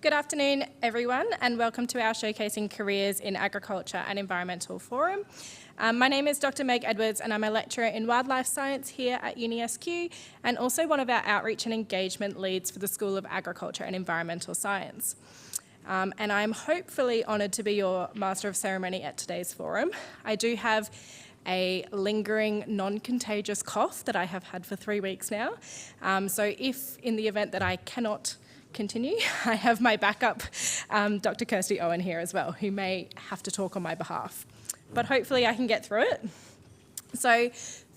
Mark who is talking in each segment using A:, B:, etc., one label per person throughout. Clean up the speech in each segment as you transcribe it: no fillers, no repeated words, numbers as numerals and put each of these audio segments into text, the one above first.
A: Good afternoon, everyone, and welcome to our Showcasing Careers in Agriculture and Environmental Forum. My name is Dr. Meg Edwards, and I'm a lecturer in wildlife science here at UniSQ, and also one of our outreach and engagement leads for the School of Agriculture and Environmental Science. And I'm hopefully honoured to be your Master of Ceremony at today's forum. I do have a lingering non-contagious cough that I have had for 3 weeks now. So if in the event that I cannot continue, I have my backup, Dr. Kirsty Owen here as well, who may have to talk on my behalf. But hopefully I can get through it. So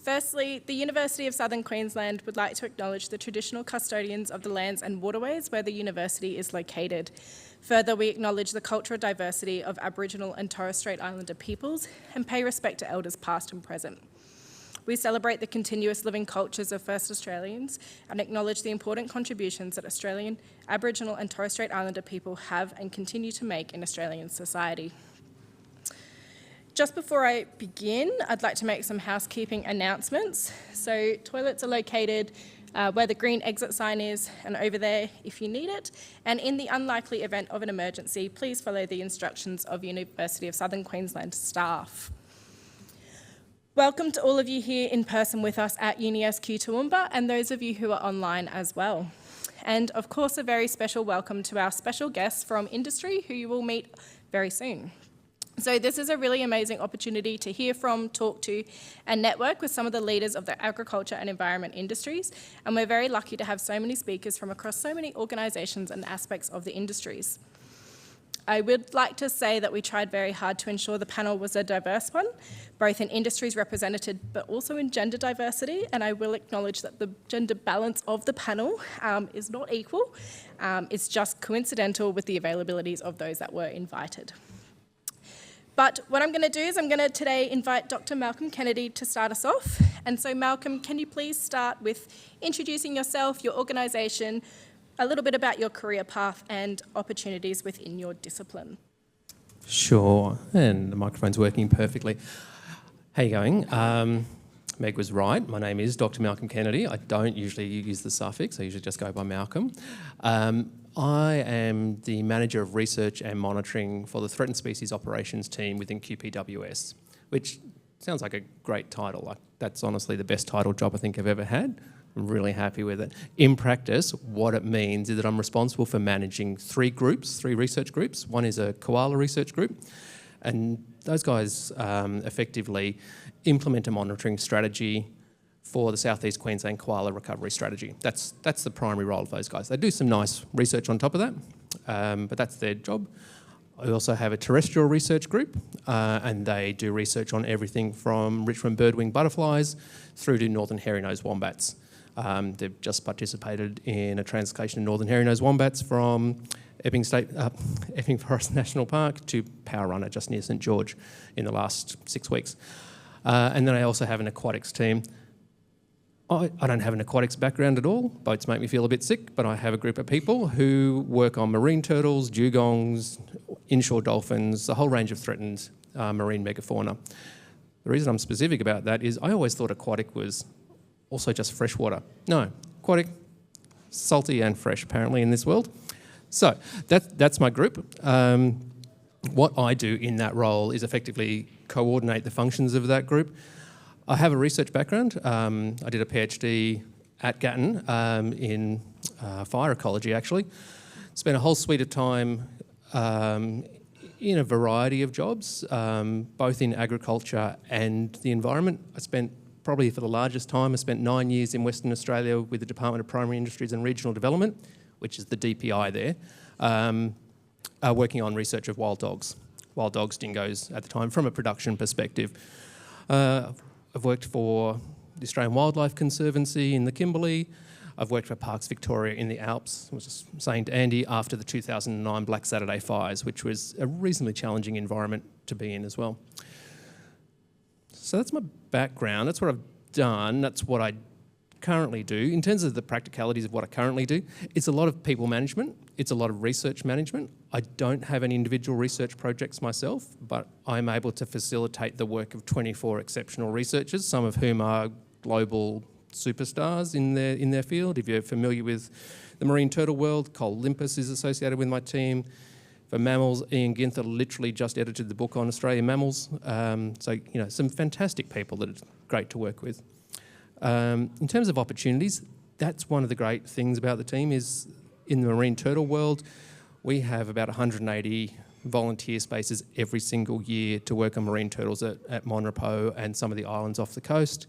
A: firstly, the University of Southern Queensland would like to acknowledge the traditional custodians of the lands and waterways where the university is located. Further, we acknowledge the cultural diversity of Aboriginal and Torres Strait Islander peoples and pay respect to elders past and present. We celebrate the continuous living cultures of First Australians and acknowledge the important contributions that Australian, Aboriginal and Torres Strait Islander people have and continue to make in Australian society. Just before I begin, I'd like to make some housekeeping announcements. So toilets are located where the green exit sign is and over there if you need it. And in the unlikely event of an emergency, please follow the instructions of University of Southern Queensland staff. Welcome to all of you here in person with us at UniSQ Toowoomba and those of you who are online as well. And of course, a very special welcome to our special guests from industry who you will meet very soon. So this is a really amazing opportunity to hear from, talk to and network with some of the leaders of the agriculture and environment industries. And we're very lucky to have so many speakers from across so many organisations and aspects of the industries. I would like to say that we tried very hard to ensure the panel was a diverse one, both in industries represented but also in gender diversity, and I will acknowledge that the gender balance of the panel is not equal. It's just coincidental with the availabilities of those that were invited. But what I'm going to do is I'm going to today invite Dr. Malcolm Kennedy to start us off. And so Malcolm, can you please start with introducing yourself, your organisation, a little bit about your career path and opportunities within your discipline.
B: Sure, and the microphone's working perfectly. How you going? Meg was right. My name is Dr. Malcolm Kennedy. I don't usually use the suffix. I usually just go by Malcolm. I am the Manager of Research and Monitoring for the Threatened Species Operations team within QPWS, which sounds like a great title. That's honestly the best title job I think I've ever had. I'm really happy with it. In practice, what it means is that I'm responsible for managing three research groups. One is a koala research group, and those guys effectively implement a monitoring strategy for the South East Queensland koala recovery strategy. That's the primary role of those guys. They do some nice research on top of that, but that's their job. I also have a terrestrial research group, and they do research on everything from Richmond birdwing butterflies through to northern hairy-nosed wombats. They've just participated in a translocation of northern hairy-nosed wombats from Epping Forest National Park to Power Runner just near St George in the last 6 weeks. And then I also have an aquatics team. I don't have an aquatics background at all. Boats make me feel a bit sick, but I have a group of people who work on marine turtles, dugongs, inshore dolphins, a whole range of threatened marine megafauna. The reason I'm specific about that is I always thought aquatic was also just freshwater. No, aquatic, salty and fresh apparently in this world. So that's my group. What I do in that role is effectively coordinate the functions of that group. I have a research background. I did a PhD at Gatton in fire ecology actually. Spent a whole suite of time in a variety of jobs, both in agriculture and the environment. I spent probably for the largest time, I spent 9 years in Western Australia with the Department of Primary Industries and Regional Development, which is the DPI there, working on research of wild dogs, dingoes at the time, from a production perspective. I've worked for the Australian Wildlife Conservancy in the Kimberley. I've worked for Parks Victoria in the Alps. I was just saying to Andy, after the 2009 Black Saturday fires, which was a reasonably challenging environment to be in as well. So that's my background, that's what I've done, that's what I currently do. In terms of the practicalities of what I currently do, it's a lot of people management, it's a lot of research management. I don't have any individual research projects myself, but I'm able to facilitate the work of 24 exceptional researchers, some of whom are global superstars in their field. If you're familiar with the marine turtle world, Cole Limpus is associated with my team. For mammals, Ian Ginther literally just edited the book on Australian mammals. So, some fantastic people that it's great to work with. In terms of opportunities, that's one of the great things about the team is in the marine turtle world, we have about 180 volunteer spaces every single year to work on marine turtles at Maunder Co and some of the islands off the coast.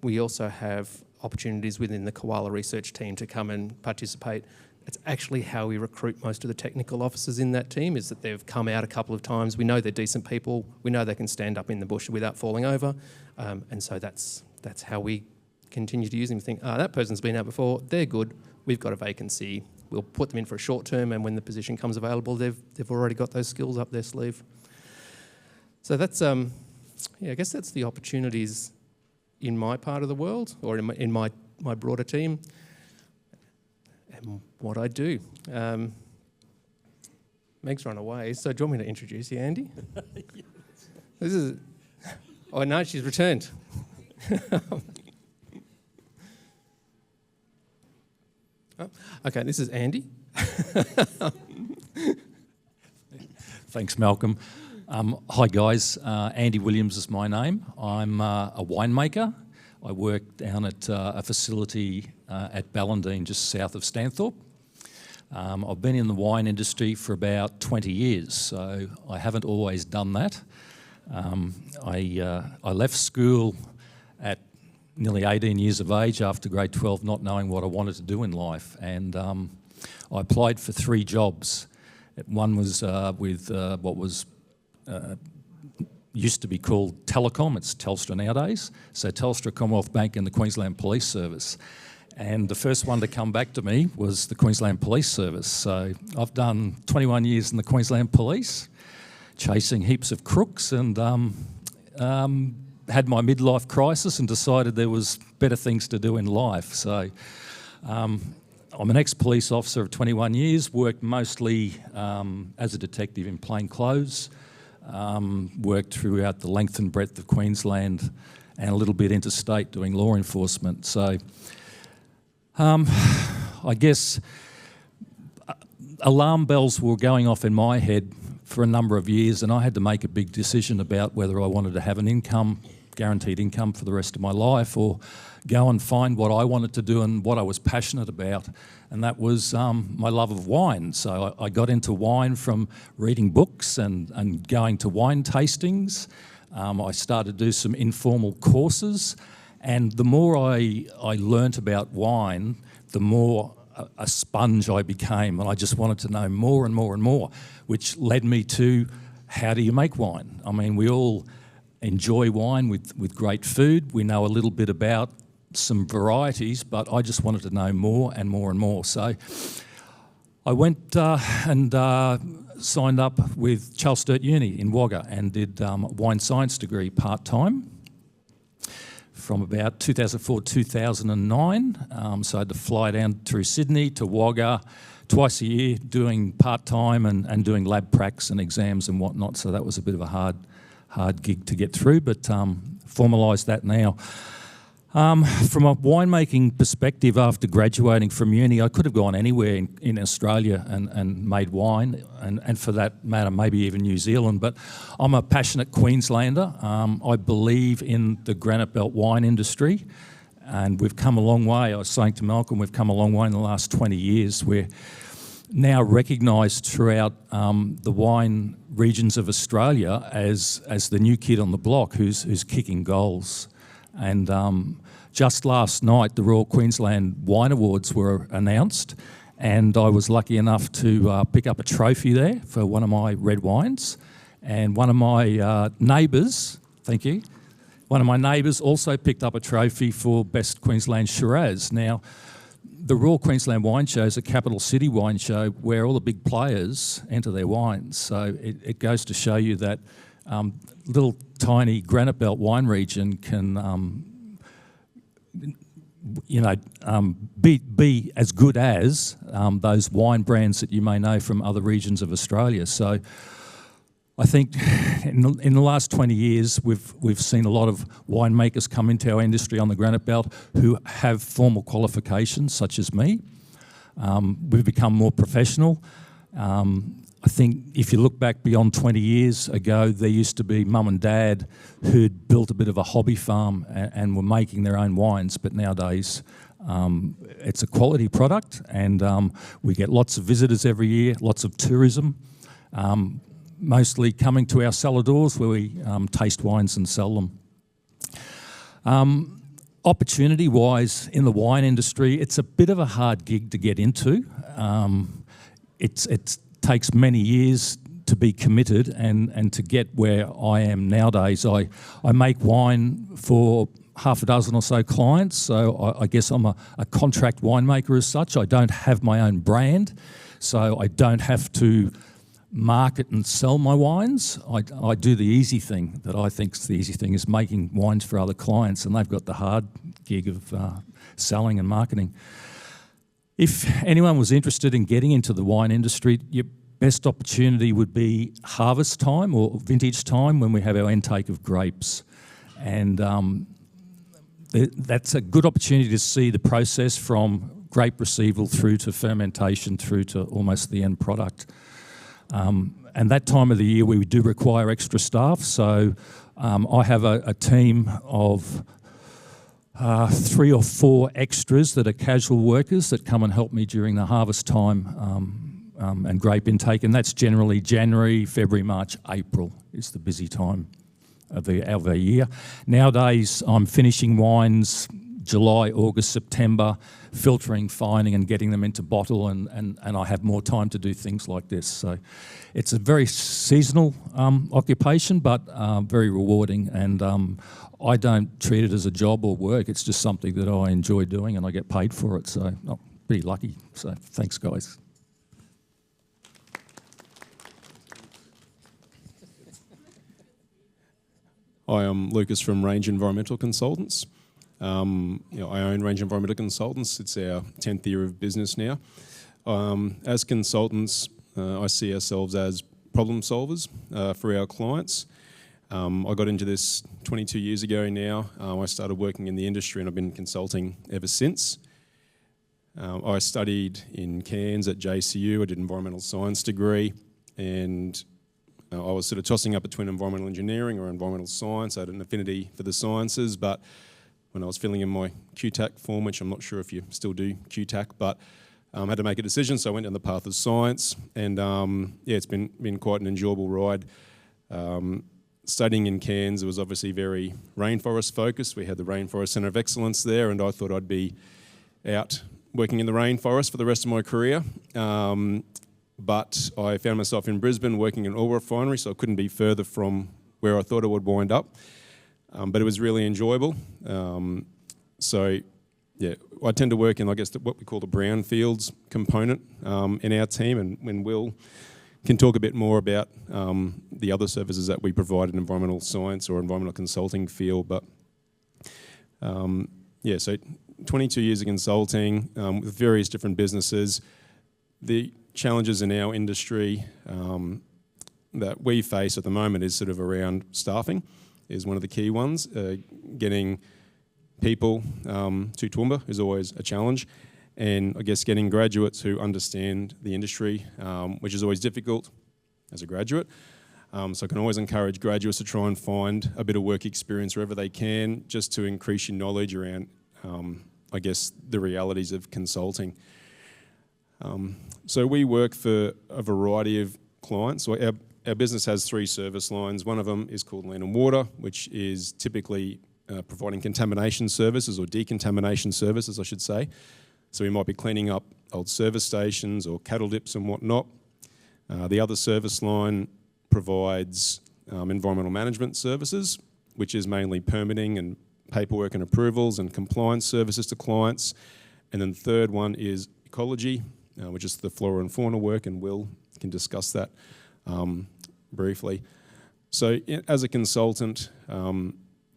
B: We also have opportunities within the koala research team to come and participate. It's actually how we recruit most of the technical officers in that team, is that they've come out a couple of times. We know they're decent people. We know they can stand up in the bush without falling over. And so that's how we continue to use them. Think, that person's been out before, they're good, we've got a vacancy. We'll put them in for a short term, and when the position comes available, they've already got those skills up their sleeve. So that's, I guess that's the opportunities in my part of the world, or in my broader team, and what I do. Meg's run away, so do you want me to introduce you, Andy? Yes. This is... Oh, no, she's returned. Okay, this is Andy.
C: Thanks, Malcolm. Hi, guys. Andy Williams is my name. I'm a winemaker. I work down at a facility at Ballandine, just south of Stanthorpe. I've been in the wine industry for about 20 years, so I haven't always done that. I left school at nearly 18 years of age after grade 12, not knowing what I wanted to do in life, and I applied for 3 jobs. One was with what was used to be called Telecom, it's Telstra nowadays, so Telstra, Commonwealth Bank and the Queensland Police Service. And the first one to come back to me was the Queensland Police Service. So I've done 21 years in the Queensland Police, chasing heaps of crooks, and had my midlife crisis and decided there was better things to do in life. So I'm an ex-police officer of 21 years, worked mostly as a detective in plain clothes, worked throughout the length and breadth of Queensland and a little bit interstate doing law enforcement. So I guess alarm bells were going off in my head for a number of years, and I had to make a big decision about whether I wanted to have an income, guaranteed income for the rest of my life, or go and find what I wanted to do and what I was passionate about, and that was my love of wine. So I got into wine from reading books and going to wine tastings. I started to do some informal courses, and the more I learnt about wine, the more a sponge I became, and I just wanted to know more and more and more, which led me to, how do you make wine? I mean, we all enjoy wine with great food. We know a little bit about some varieties, but I just wanted to know more and more and more. So I went and signed up with Charles Sturt Uni in Waugh and did a wine science degree part-time from about 2004 to 2009. So I had to fly down through Sydney to Waugh twice a year, doing part-time and doing lab pracs and exams and whatnot. So that was a bit of a hard gig to get through, but formalised that now. From a winemaking perspective, after graduating from uni, I could have gone anywhere in Australia and made wine, and for that matter, maybe even New Zealand, but I'm a passionate Queenslander. I believe in the granite belt wine industry, and we've come a long way. I was saying to Malcolm, we've come a long way in the last 20 years. We're now recognised throughout the wine regions of Australia as the new kid on the block who's kicking goals. And just last night, the Royal Queensland Wine Awards were announced, and I was lucky enough to pick up a trophy there for one of my red wines. And one of my neighbours, thank you, one of my neighbours also picked up a trophy for Best Queensland Shiraz. Now, the Royal Queensland Wine Show is a capital city wine show where all the big players enter their wines. So it goes to show you that little tiny granite belt wine region can, be as good as those wine brands that you may know from other regions of Australia. So I think in the last 20 years, we've seen a lot of winemakers come into our industry on the granite belt who have formal qualifications, such as me. We've become more professional. I think if you look back beyond 20 years ago, there used to be mum and dad who'd built a bit of a hobby farm and were making their own wines, but nowadays it's a quality product, and we get lots of visitors every year, lots of tourism. Mostly coming to our cellar doors where we taste wines and sell them. Opportunity-wise, in the wine industry, it's a bit of a hard gig to get into. It takes many years to be committed and to get where I am nowadays. I make wine for half a dozen or so clients, so I guess I'm a contract winemaker as such. I don't have my own brand, so I don't have to market and sell my wines. I do the easy thing that I think is the easy thing, is making wines for other clients, and they've got the hard gig of selling and marketing. If anyone was interested in getting into the wine industry, your best opportunity would be harvest time or vintage time, when we have our intake of grapes. And that's a good opportunity to see the process from grape receival through to fermentation through to almost the end product. And that time of the year we do require extra staff, so I have a team of 3 or 4 extras that are casual workers that come and help me during the harvest time and grape intake, and that's generally January, February, March, April is the busy time of the year. Nowadays I'm finishing wines July, August, September, filtering, fining and getting them into bottle, and I have more time to do things like this. So it's a very seasonal occupation, but very rewarding, and I don't treat it as a job or work. It's just something that I enjoy doing and I get paid for it, so I'm pretty lucky. So thanks, guys.
D: Hi, I'm Lucas from Range Environmental Consultants. I own Range Environmental Consultants. It's our 10th year of business now. As consultants, I see ourselves as problem solvers for our clients. I got into this 22 years ago now. I started working in the industry and I've been consulting ever since. I studied in Cairns at JCU. I did an environmental science degree, and I was sort of tossing up between environmental engineering or environmental science. I had an affinity for the sciences, but when I was filling in my QTAC form, which I'm not sure if you still do QTAC, but I had to make a decision, so I went down the path of science, and it's been quite an enjoyable ride. Studying in Cairns, it was obviously very rainforest focused. We had the Rainforest Centre of Excellence there, and I thought I'd be out working in the rainforest for the rest of my career. But I found myself in Brisbane working in an oil refinery, so I couldn't be further from where I thought I would wind up. But it was really enjoyable. I tend to work in, I guess, what we call the brownfields component in our team, and when Will can talk a bit more about the other services that we provide in environmental science or environmental consulting field. But so 22 years of consulting with various different businesses. The challenges in our industry that we face at the moment is sort of around staffing is one of the key ones. Getting people to Toowoomba is always a challenge, and I guess getting graduates who understand the industry, which is always difficult as a graduate. So I can always encourage graduates to try and find a bit of work experience wherever they can, just to increase your knowledge around, I guess, the realities of consulting. So we work for a variety of clients. So our business has 3 service lines. One of them is called Land and Water, which is typically providing contamination services, or decontamination services, I should say. So we might be cleaning up old service stations or cattle dips and whatnot. The other service line provides environmental management services, which is mainly permitting and paperwork and approvals and compliance services to clients. And then the third one is ecology, which is the flora and fauna work, and Will can discuss that briefly. So as a consultant,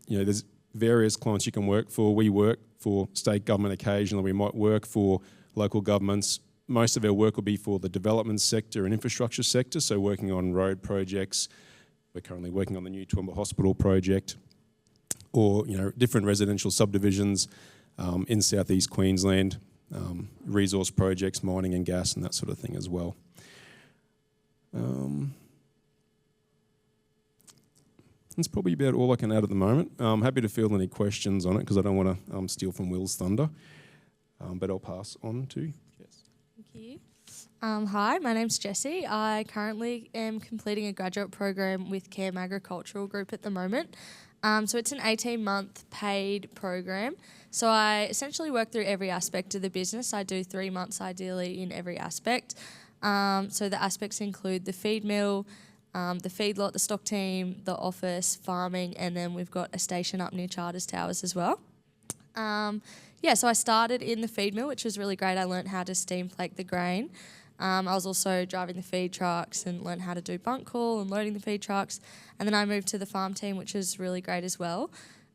D: there's various clients you can work for. We work for state government occasionally. We might work for local governments most of our work will be for the development sector and infrastructure sector, so working on road projects. We're currently working on the new Toowoomba Hospital project, or different residential subdivisions in southeast Queensland, resource projects, mining and gas and that sort of thing as well. That's probably about all I can add at the moment. I'm happy to field any questions on it because I don't want to steal from Will's thunder, but I'll pass on to Jess.
E: Thank you. Hi, my name's Jessie. I currently am completing a graduate program with Camm Agricultural Group at the moment. So it's an 18-month paid program. So I essentially work through every aspect of the business. I do 3 months ideally in every aspect. So the aspects include the feed mill, the feedlot, the stock team, the office, farming, and then we've got a station up near Charters Towers as well. So I started in the feed mill, which was really great. I learnt how to steam flake the grain. I was also driving the feed trucks and learned how to do bunk call and loading the feed trucks. And then I moved to the farm team, which was really great as well.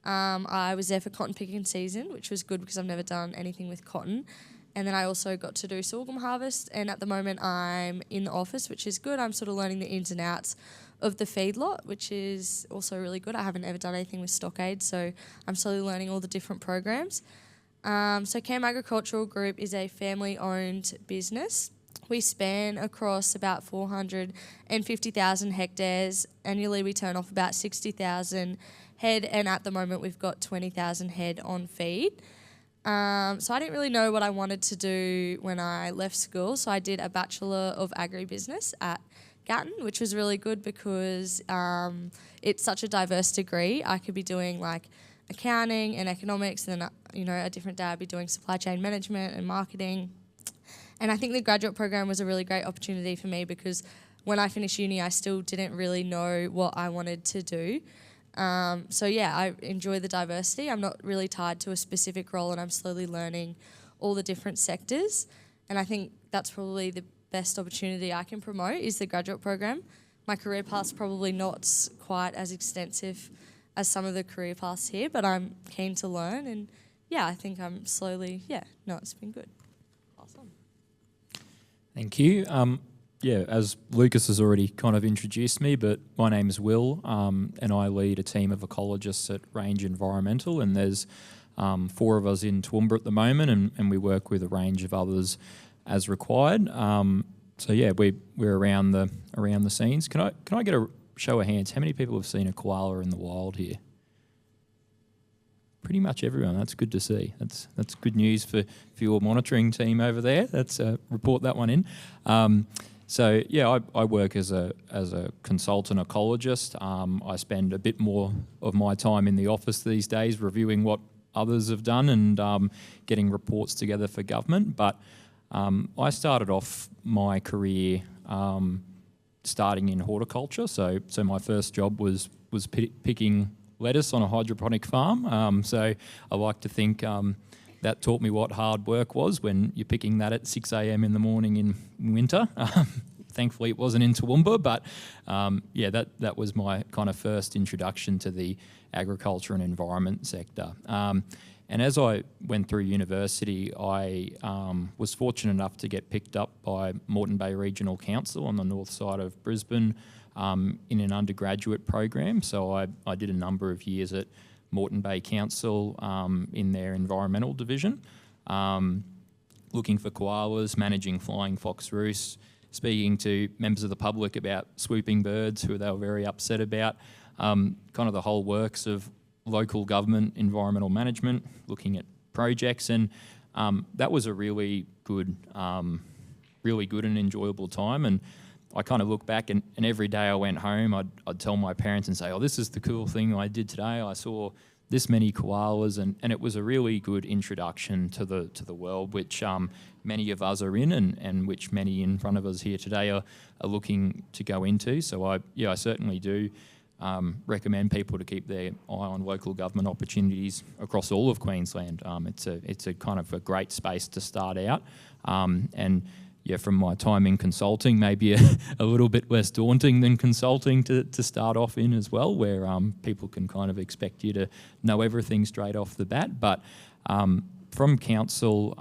E: I was there for cotton picking season, which was good because I've never done anything with cotton. And then I also got to do sorghum harvest. And at the moment I'm in the office, which is good. I'm sort of learning the ins and outs of the feedlot, which is also really good. I haven't ever done anything with stockade, so I'm slowly learning all the different programs. So Camm Agricultural Group is a family-owned business. We span across about 450,000 hectares. Annually we turn off about 60,000 head, and at the moment we've got 20,000 head on feed. So I didn't really know what I wanted to do when I left school, so I did a Bachelor of Agribusiness at Gatton, which was really good because it's such a diverse degree. I could be doing like accounting and economics, and then a different day I'd be doing supply chain management and marketing. And I think the graduate program was a really great opportunity for me because when I finished uni I still didn't really know what I wanted to do. I enjoy the diversity. I'm not really tied to a specific role, and I'm slowly learning all the different sectors. And I think that's probably the best opportunity I can promote is the graduate program. My career path's probably not quite as extensive as some of the career paths here, but I'm keen to learn, and I think I'm slowly, it's been good. Awesome.
F: Thank you. As Lucas has already kind of introduced me, but my name is Will, and I lead a team of ecologists at Range Environmental, and there's 4 of us in Toowoomba at the moment, and we work with a range of others as required. We're around the scenes. Can I get a show of hands? How many people have seen a koala in the wild here? Pretty much everyone. That's good to see. That's good news for your monitoring team over there. Let's report that one in. I work as a consultant ecologist. I spend a bit more of my time in the office these days reviewing what others have done and getting reports together for government. But I started off my career starting in horticulture. So my first job was picking lettuce on a hydroponic farm. So I like to think that taught me what hard work was when you're picking that at 6 a.m. in the morning in winter. Thankfully, it wasn't in Toowoomba, but that was my kind of first introduction to the agriculture and environment sector. And as I went through university, I was fortunate enough to get picked up by Moreton Bay Regional Council on the north side of Brisbane in an undergraduate program. So I did a number of years at Moreton Bay Council in their environmental division, looking for koalas, managing flying fox roosts, speaking to members of the public about swooping birds who they were very upset about, kind of the whole works of local government environmental management, looking at projects, and that was a really good and enjoyable time. And I kind of look back, and every day I went home, I'd tell my parents and say, "Oh, this is the cool thing I did today. I saw this many koalas," and it was a really good introduction to the world, which many of us are in, and which many in front of us here today are looking to go into. So I certainly do recommend people to keep their eye on local government opportunities across all of Queensland. It's a kind of a great space to start out, and from my time in consulting, maybe a little bit less daunting than consulting to start off in as well, where people can kind of expect you to know everything straight off the bat. But from council,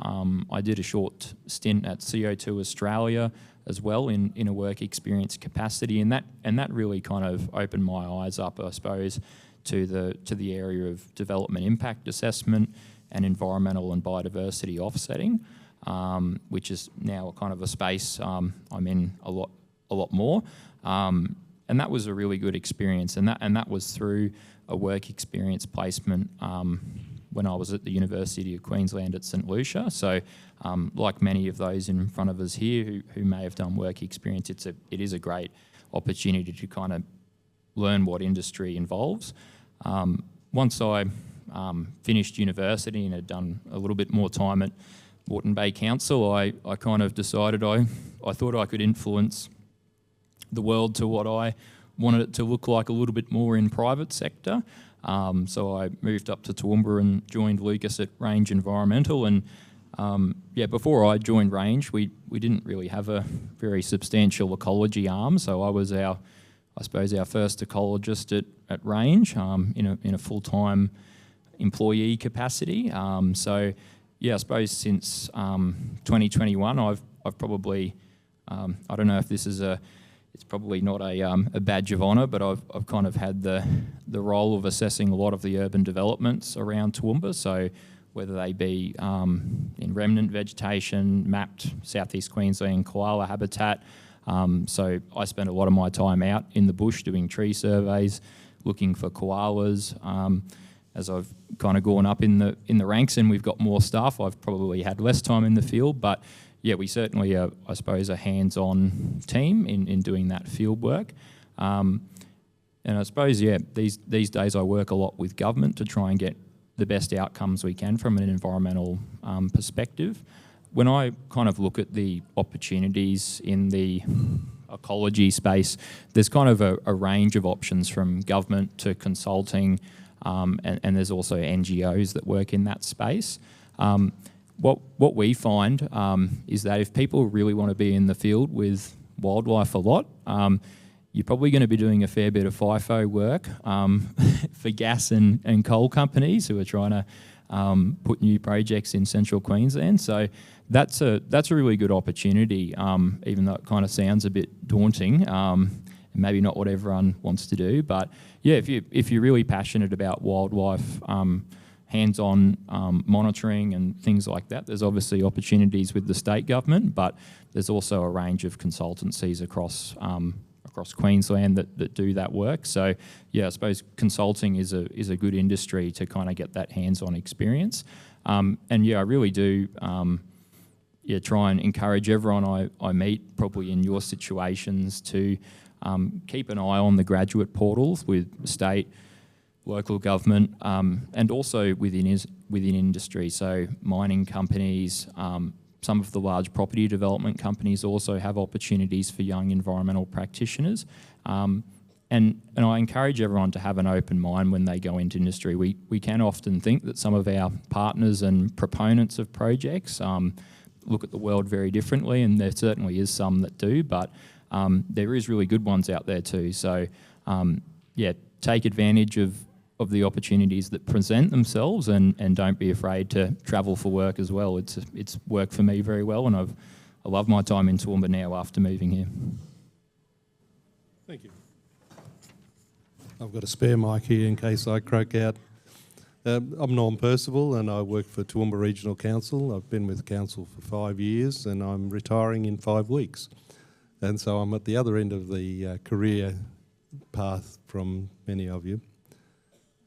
F: I did a short stint at CO2 Australia as well in a work experience capacity, and that really kind of opened my eyes up, I suppose, to the area of development impact assessment and environmental and biodiversity offsetting, which is now kind of a space I'm in a lot more, and that was a really good experience, and that was through a work experience placement when I was at the University of Queensland at St Lucia. So like many of those in front of us here who may have done work experience, it is a great opportunity to kind of learn what industry involves. Once I finished university and had done a little bit more time at Moreton Bay Council, I kind of decided I thought I could influence the world to what I wanted it to look like a little bit more in private sector. So I moved up to Toowoomba and joined Lucas at Range Environmental. And before I joined Range, we didn't really have a very substantial ecology arm. So I was our first ecologist at Range in a full-time employee capacity. I suppose since 2021, I've probably I don't know if this is it's probably not a badge of honour, but I've kind of had the role of assessing a lot of the urban developments around Toowoomba. So whether they be in remnant vegetation, mapped Southeast Queensland koala habitat. So I spend a lot of my time out in the bush doing tree surveys, looking for koalas. As I've kind of gone up in the ranks and we've got more staff, I've probably had less time in the field, but yeah, we certainly are, I suppose, a hands-on team in doing that field work. And I suppose, these days I work a lot with government to try and get the best outcomes we can from an environmental perspective. When I kind of look at the opportunities in the ecology space, there's kind of a range of options from government to consulting, and there's also NGOs that work in that space. What we find is that if people really want to be in the field with wildlife a lot, you're probably going to be doing a fair bit of FIFO work for gas and coal companies who are trying to put new projects in central Queensland. So that's a really good opportunity, even though it kind of sounds a bit daunting. Maybe not what everyone wants to do, but yeah, if you're really passionate about wildlife, hands-on monitoring and things like that, there's obviously opportunities with the state government, but there's also a range of consultancies across Queensland that do that work. So yeah, I suppose consulting is a good industry to kind of get that hands-on experience. And yeah, I really do try and encourage everyone I meet, probably in your situations, to keep an eye on the graduate portals with state, local government, and also within industry. So mining companies, some of the large property development companies also have opportunities for young environmental practitioners. And I encourage everyone to have an open mind when they go into industry. We can often think that some of our partners and proponents of projects look at the world very differently, and there certainly is some that do, but there is really good ones out there too. So take advantage of the opportunities that present themselves, and don't be afraid to travel for work as well. It's worked for me very well, and I love my time in Toowoomba now after moving here.
G: Thank you. I've got a spare mic here in case I croak out. I'm Norm Purcival and I work for Toowoomba Regional Council. I've been with the council for 5 years and I'm retiring in 5 weeks. And so I'm at the other end of the career path from many of you.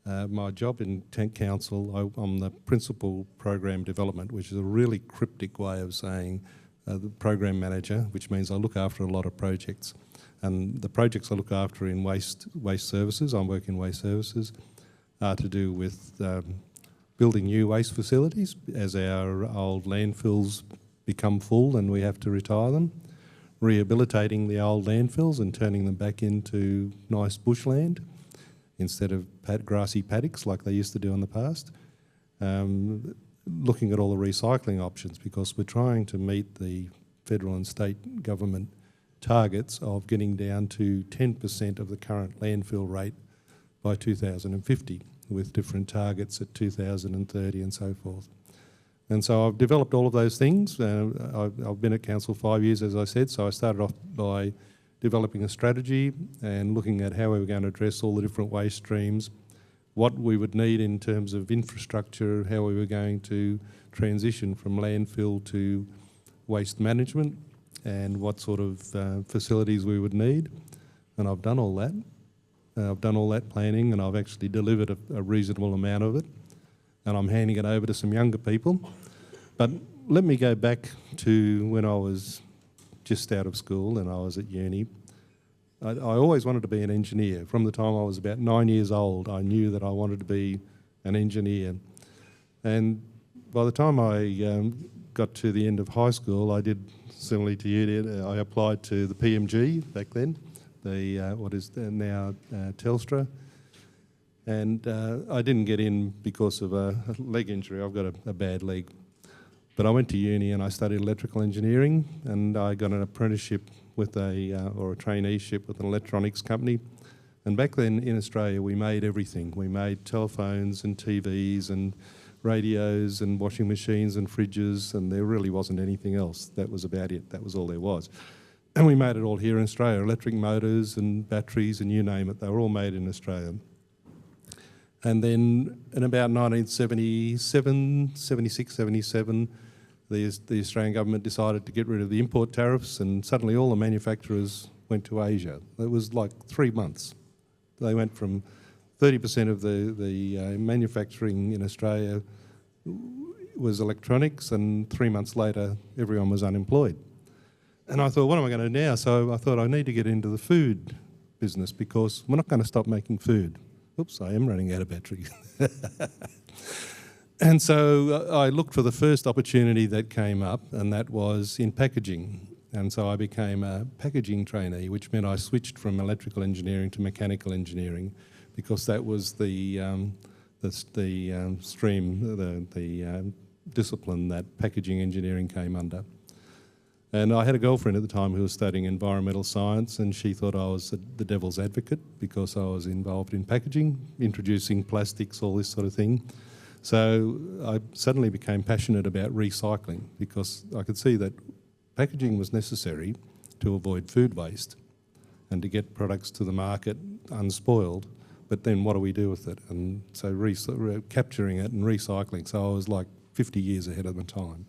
G: My job in Tent Council, I'm the Principal Program Development, which is a really cryptic way of saying the Program Manager, which means I look after a lot of projects. And the projects I look after in waste services, I'm working waste services, are to do with building new waste facilities as our old landfills become full and we have to retire them, rehabilitating the old landfills and turning them back into nice bushland instead of grassy paddocks like they used to do in the past. Looking at all the recycling options, because we're trying to meet the federal and state government targets of getting down to 10% of the current landfill rate by 2050, with different targets at 2030 and so forth. And so I've developed all of those things. I've been at council 5 years, as I said, so I started off by developing a strategy and looking at how we were going to address all the different waste streams, what we would need in terms of infrastructure, how we were going to transition from landfill to waste management, and what sort of facilities we would need. And I've done all that. I've done all that planning, and I've actually delivered a reasonable amount of it. And I'm handing it over to some younger people. But let me go back to when I was just out of school and I was at uni. I always wanted to be an engineer. From the time I was about 9 years old, I knew that I wanted to be an engineer. And by the time I got to the end of high school, I did, similarly to you did, I applied to the PMG back then, what is now Telstra. And I didn't get in because of a leg injury. I've got a bad leg. But I went to uni and I studied electrical engineering, and I got an apprenticeship with or a traineeship with an electronics company. And back then in Australia, we made everything. We made telephones and TVs and radios and washing machines and fridges, and there really wasn't anything else. That was about it. That was all there was. And we made it all here in Australia, electric motors and batteries and you name it. They were all made in Australia. And then in about 1977, 76, 77, the Australian government decided to get rid of the import tariffs, and suddenly all the manufacturers went to Asia. It was like 3 months. They went from 30% of the manufacturing in Australia was electronics, and 3 months later everyone was unemployed. And I thought, what am I going to do now? So I thought I need to get into the food business because we're not going to stop making food. Oops, I am running out of battery. And so I looked for the first opportunity that came up, and that was in packaging. And so I became a packaging trainee, which meant I switched from electrical engineering to mechanical engineering, because that was the discipline that packaging engineering came under. And I had a girlfriend at the time who was studying environmental science, and she thought I was the devil's advocate because I was involved in packaging, introducing plastics, all this sort of thing. So I suddenly became passionate about recycling because I could see that packaging was necessary to avoid food waste and to get products to the market unspoiled. But then what do we do with it? And so capturing it and recycling. So I was like 50 years ahead of my time.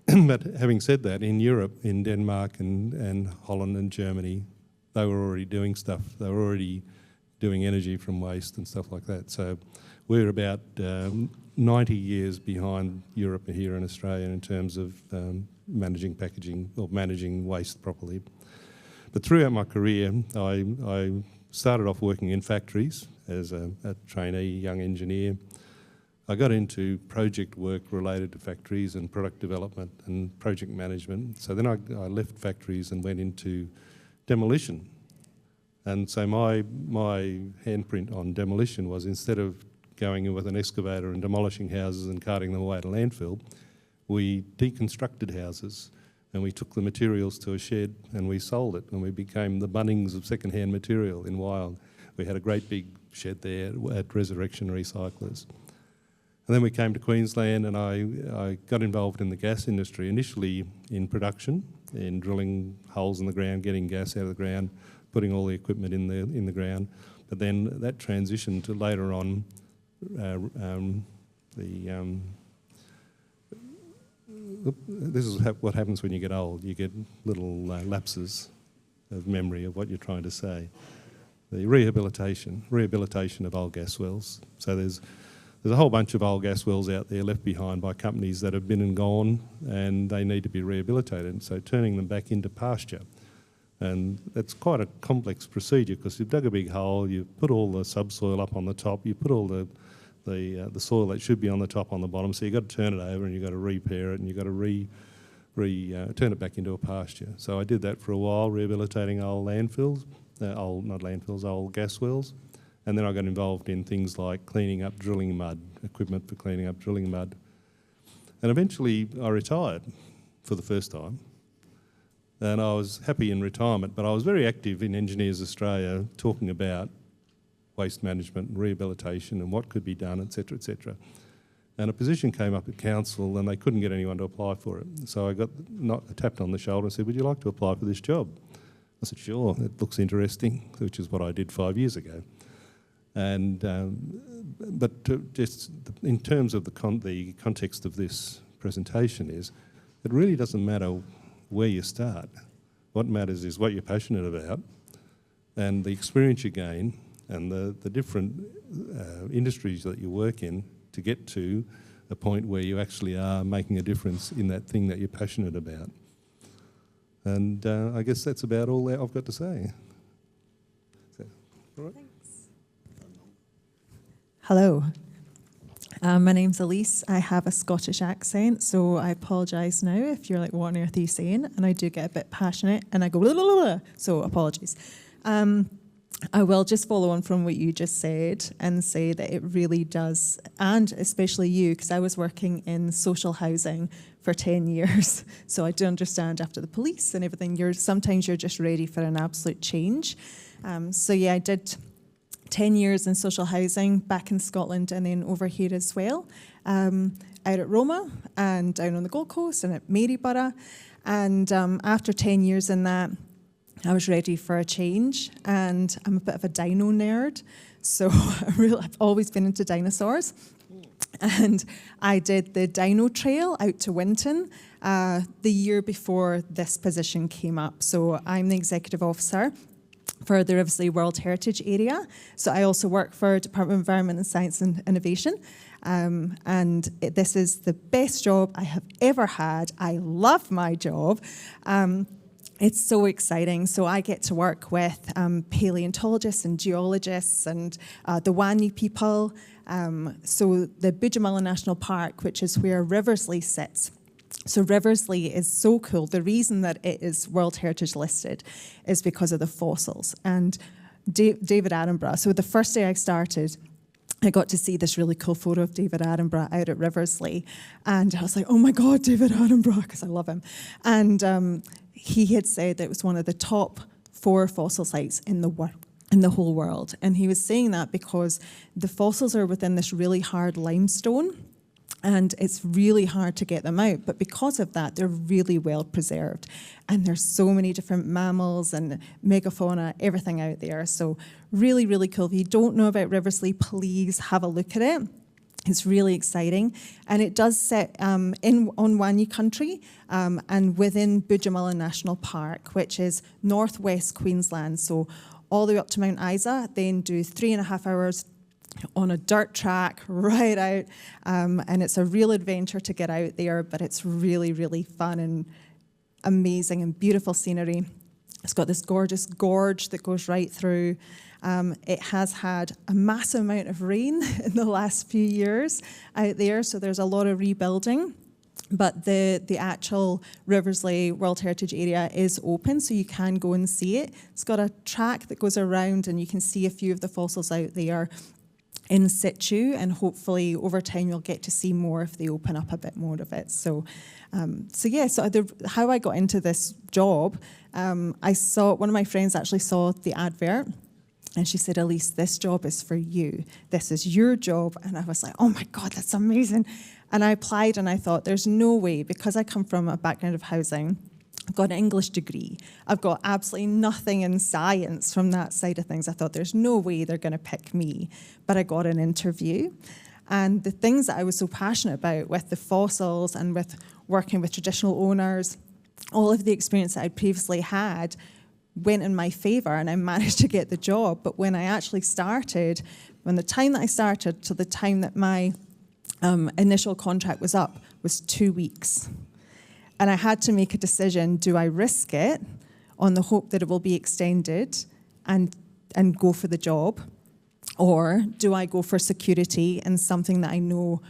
G: But having said that, in Europe, in Denmark and Holland and Germany, they were already doing stuff. They were already doing energy from waste and stuff like that. So we're about 90 years behind Europe here in Australia in terms of managing packaging or managing waste properly. But throughout my career, I started off working in factories as a trainee young engineer. I got into project work related to factories and product development and project management. So then I left factories and went into demolition. And so my handprint on demolition was, instead of going in with an excavator and demolishing houses and carting them away to landfill, we deconstructed houses and we took the materials to a shed and we sold it, and we became the Bunnings of second-hand material in Waugh. We had a great big shed there at Resurrection Recyclers. And then we came to Queensland, and I got involved in the gas industry, initially in production, in drilling holes in the ground, getting gas out of the ground, putting all the equipment in the ground. But then that transitioned to later on this is what happens when you get old. You get little lapses of memory of what you're trying to say. The rehabilitation of old gas wells. So there's a whole bunch of old gas wells out there left behind by companies that have been and gone, and they need to be rehabilitated. So turning them back into pasture. And that's quite a complex procedure because you've dug a big hole, you put all the subsoil up on the top, you put all the soil that should be on the top on the bottom, so you've got to turn it over and you've got to repair it and you've got to turn it back into a pasture. So I did that for a while, rehabilitating old landfills, old gas wells. And then I got involved in things like cleaning up drilling mud, equipment for cleaning up drilling mud. And eventually I retired for the first time. And I was happy in retirement, but I was very active in Engineers Australia talking about waste management and rehabilitation and what could be done, etc., etc. And a position came up at council and they couldn't get anyone to apply for it. So I got tapped on the shoulder and said, would you like to apply for this job? I said, sure, it looks interesting, which is what I did 5 years ago. And just in terms of the context of this presentation is, it really doesn't matter where you start. What matters is what you're passionate about and the experience you gain and the different industries that you work in to get to a point where you actually are making a difference in that thing that you're passionate about. And I guess that's about all that I've got to say. So, all right.
H: Thanks. Hello. My name's Elise. I have a Scottish accent, so I apologise now if you're like, what on earth are you saying? And I do get a bit passionate and I go, blah, blah, blah, blah. So apologies. I will just follow on from what you just said and say that it really does, and especially you, because I was working in social housing for 10 years. So I do understand after the police and everything, sometimes you're just ready for an absolute change. So yeah, I did 10 years in social housing back in Scotland and then over here as well, out at Roma and down on the Gold Coast and at Maryborough. And after 10 years in that, I was ready for a change, and I'm a bit of a dino nerd, so I've always been into dinosaurs. And I did the dino trail out to Winton the year before this position came up. So I'm the executive officer for the Riverslea World Heritage Area. So I also work for Department of Environment and Science and Innovation. This is the best job I have ever had. I love my job. It's so exciting. So I get to work with paleontologists and geologists and the Waugh people. So the Purcival National Park, which is where Riverslea sits. So Riverslea is so cool. The reason that it is World Heritage listed is because of the fossils. And David Attenborough, so the first day I started, I got to see this really cool photo of David Attenborough out at Riverslea. And I was like, oh my God, David Attenborough, because I love him. And he had said that it was one of the top 4 fossil sites in the whole world. And he was saying that because the fossils are within this really hard limestone, and it's really hard to get them out. But because of that, they're really well preserved. And there's so many different mammals and megafauna, everything out there. So really, really cool. If you don't know about Riverslea, please have a look at it. It's really exciting, and it does sit on Waugh country and within Purcival National Park, which is northwest Queensland, so all the way up to Mount Isa, then do 3.5 hours on a dirt track right out, and it's a real adventure to get out there, but it's really, really fun and amazing and beautiful scenery. It's got this gorgeous gorge that goes right through. It has had a massive amount of rain in the last few years out there, so there's a lot of rebuilding. But the actual Riverslea World Heritage Area is open, so you can go and see it. It's got a track that goes around, and you can see a few of the fossils out there in situ, and hopefully over time you'll get to see more if they open up a bit more of it. So how I got into this job, I saw, one of my friends actually saw the advert, and she said, Elise, this job is for you. This is your job. And I was like, oh my God, that's amazing. And I applied, and I thought, there's no way, because I come from a background of housing, I've got an English degree, I've got absolutely nothing in science from that side of things. I thought, there's no way they're going to pick me. But I got an interview. And the things that I was so passionate about with the fossils and with working with traditional owners, all of the experience that I'd previously had went in my favour, and I managed to get the job. But when I actually started, from the time that I started to the time that my initial contract was up, was 2 weeks. And I had to make a decision, do I risk it on the hope that it will be extended and go for the job, or do I go for security and something that I know,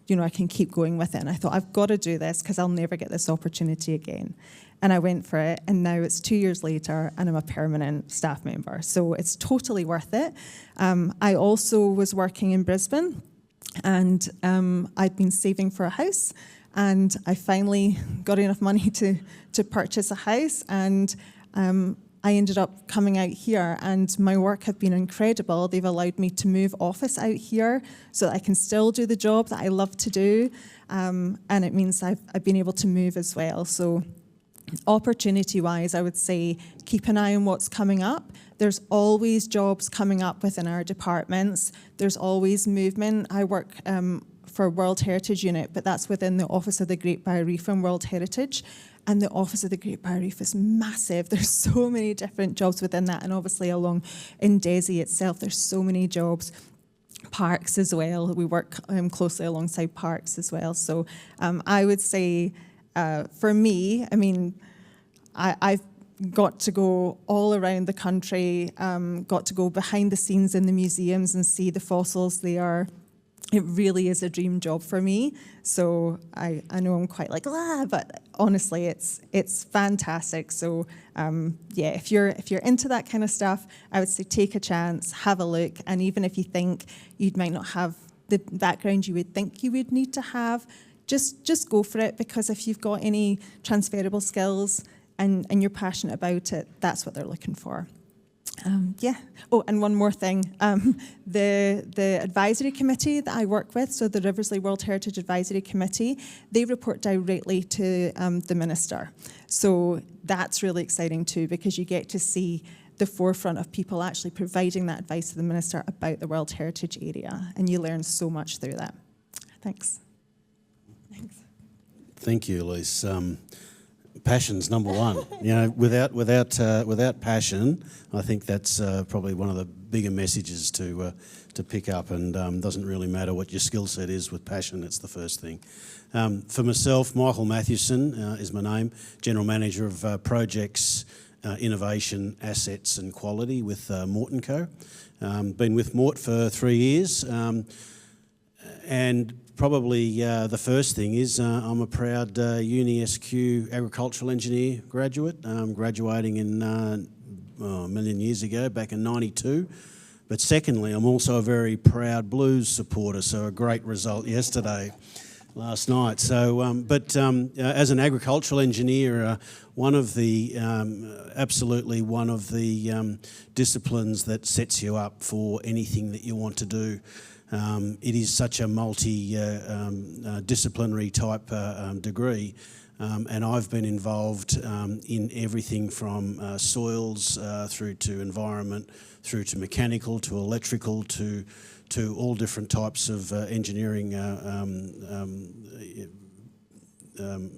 H: I can keep going with it? And I thought, I've got to do this because I'll never get this opportunity again. And I went for it, and now it's 2 years later, and I'm a permanent staff member. So it's totally worth it. I also was working in Brisbane, and I'd been saving for a house, and I finally got enough money to purchase a house, and I ended up coming out here, and my work have been incredible. They've allowed me to move office out here so that I can still do the job that I love to do, and it means I've been able to move as well. So opportunity-wise, I would say keep an eye on what's coming up. There's always jobs coming up within our departments. There's always movement. I work for World Heritage Unit, but that's within the Office of the Great Barrier Reef and World Heritage. And the Office of the Great Barrier Reef is massive. There's so many different jobs within that, and obviously along in DESI itself, there's so many jobs. Parks as well. We work closely alongside parks as well. So I would say, for me, I mean, I've got to go all around the country, got to go behind the scenes in the museums and see the fossils there. It really is a dream job for me. So I know I'm quite like, but honestly, it's fantastic. So yeah, if you're into that kind of stuff, I would say take a chance, have a look, and even if you think you might not have the background you would think you would need to have, just go for it, because if you've got any transferable skills and you're passionate about it, that's what they're looking for. Yeah. Oh, and one more thing. The advisory committee that I work with, so the Riverslea World Heritage Advisory Committee, they report directly to the Minister. So that's really exciting too, because you get to see the forefront of people actually providing that advice to the Minister about the World Heritage area, and you learn so much through that. Thanks. Thanks.
I: Thank you, Elise. Passion's number one. You know, without passion, I think that's probably one of the bigger messages to pick up. And doesn't really matter what your skill set is. With passion, it's the first thing. For myself, Michael Matthewson is my name, General Manager of Projects, Innovation, Assets and Quality with Mort Co. Been with Mort for 3 years, and probably the first thing is I'm a proud UniSQ agricultural engineer graduate, graduating in a million years ago, back in '92. But secondly, I'm also a very proud Blues supporter, so a great result yesterday, last night. So, as an agricultural engineer, one of the absolutely one of the disciplines that sets you up for anything that you want to do. It is such a multi-disciplinary type degree, and I've been involved in everything from soils through to environment, through to mechanical, to electrical, to all different types of engineering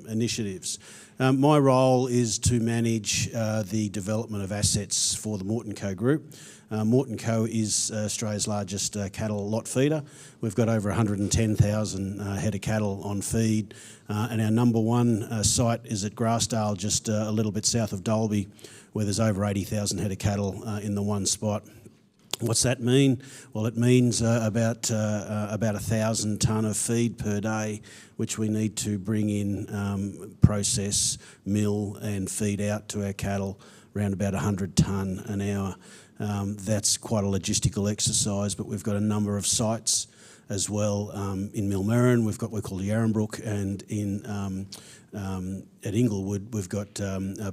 I: initiatives. My role is to manage the development of assets for the Mort Co group. Mort Co is Australia's largest cattle lot feeder. We've got over 110,000 head of cattle on feed, and our number one site is at Grassdale, just a little bit south of Dalby, where there's over 80,000 head of cattle in the one spot. What's that mean? Well, it means about 1,000 tonne of feed per day, which we need to bring in, process, mill and feed out to our cattle, around about 100 tonne an hour. That's quite a logistical exercise, but we've got a number of sites as well. In Millmerran, we've got what we call Yarranbrook, and at Inglewood, we've got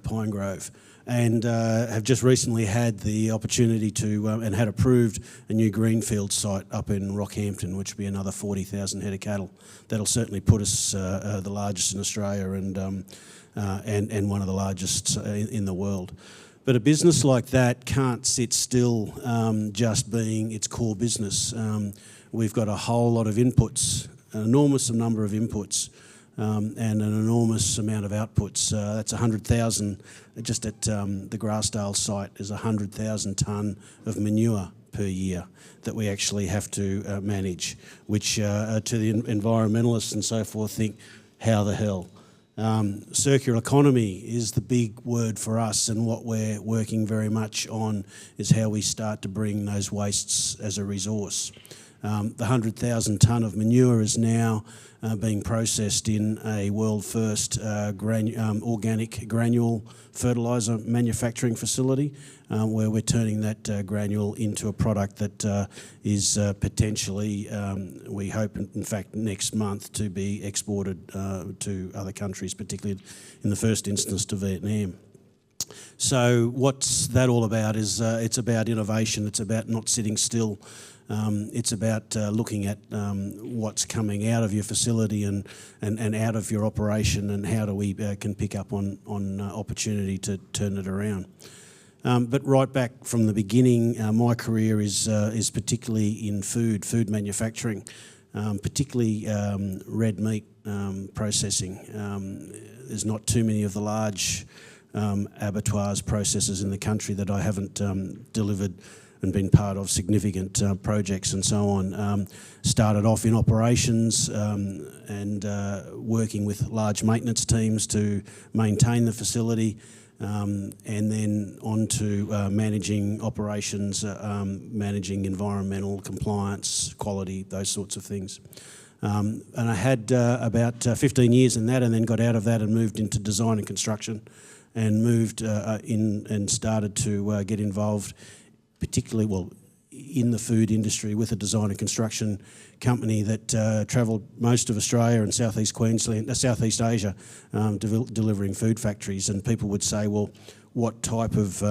I: Pine Grove. And have just recently had the opportunity to, and had approved a new greenfield site up in Rockhampton, which will be another 40,000 head of cattle. That'll certainly put us the largest in Australia and one of the largest in the world. But a business like that can't sit still just being its core business. We've got a whole lot of inputs, an enormous number of inputs, and an enormous amount of outputs. That's 100,000, just at the Grassdale site is 100,000 tonne of manure per year that we actually have to manage, which to the environmentalists and so forth think, how the hell? Circular economy is the big word for us, and what we're working very much on is how we start to bring those wastes as a resource. The 100,000 tonne of manure is now being processed in a world first organic granule fertiliser manufacturing facility, where we're turning that granule into a product that is potentially, we hope in fact next month, to be exported to other countries, particularly in the first instance to Vietnam. So what's that all about is it's about innovation, it's about not sitting still, it's about looking at what's coming out of your facility and out of your operation, and how do we can pick up on opportunity to turn it around. But right back from the beginning, my career is particularly in food manufacturing, particularly red meat processing. There's not too many of the large abattoirs processors in the country that I haven't delivered and been part of significant projects and so on. Started off in operations and working with large maintenance teams to maintain the facility, and then on to managing operations, managing environmental compliance, quality, those sorts of things. And I had about 15 years in that, and then got out of that and moved into design and construction, and moved in and started to get involved, particularly in the food industry, with a design and construction company that travelled most of Australia and Southeast Queensland, Southeast Asia, delivering food factories. And people would say, well, what type of,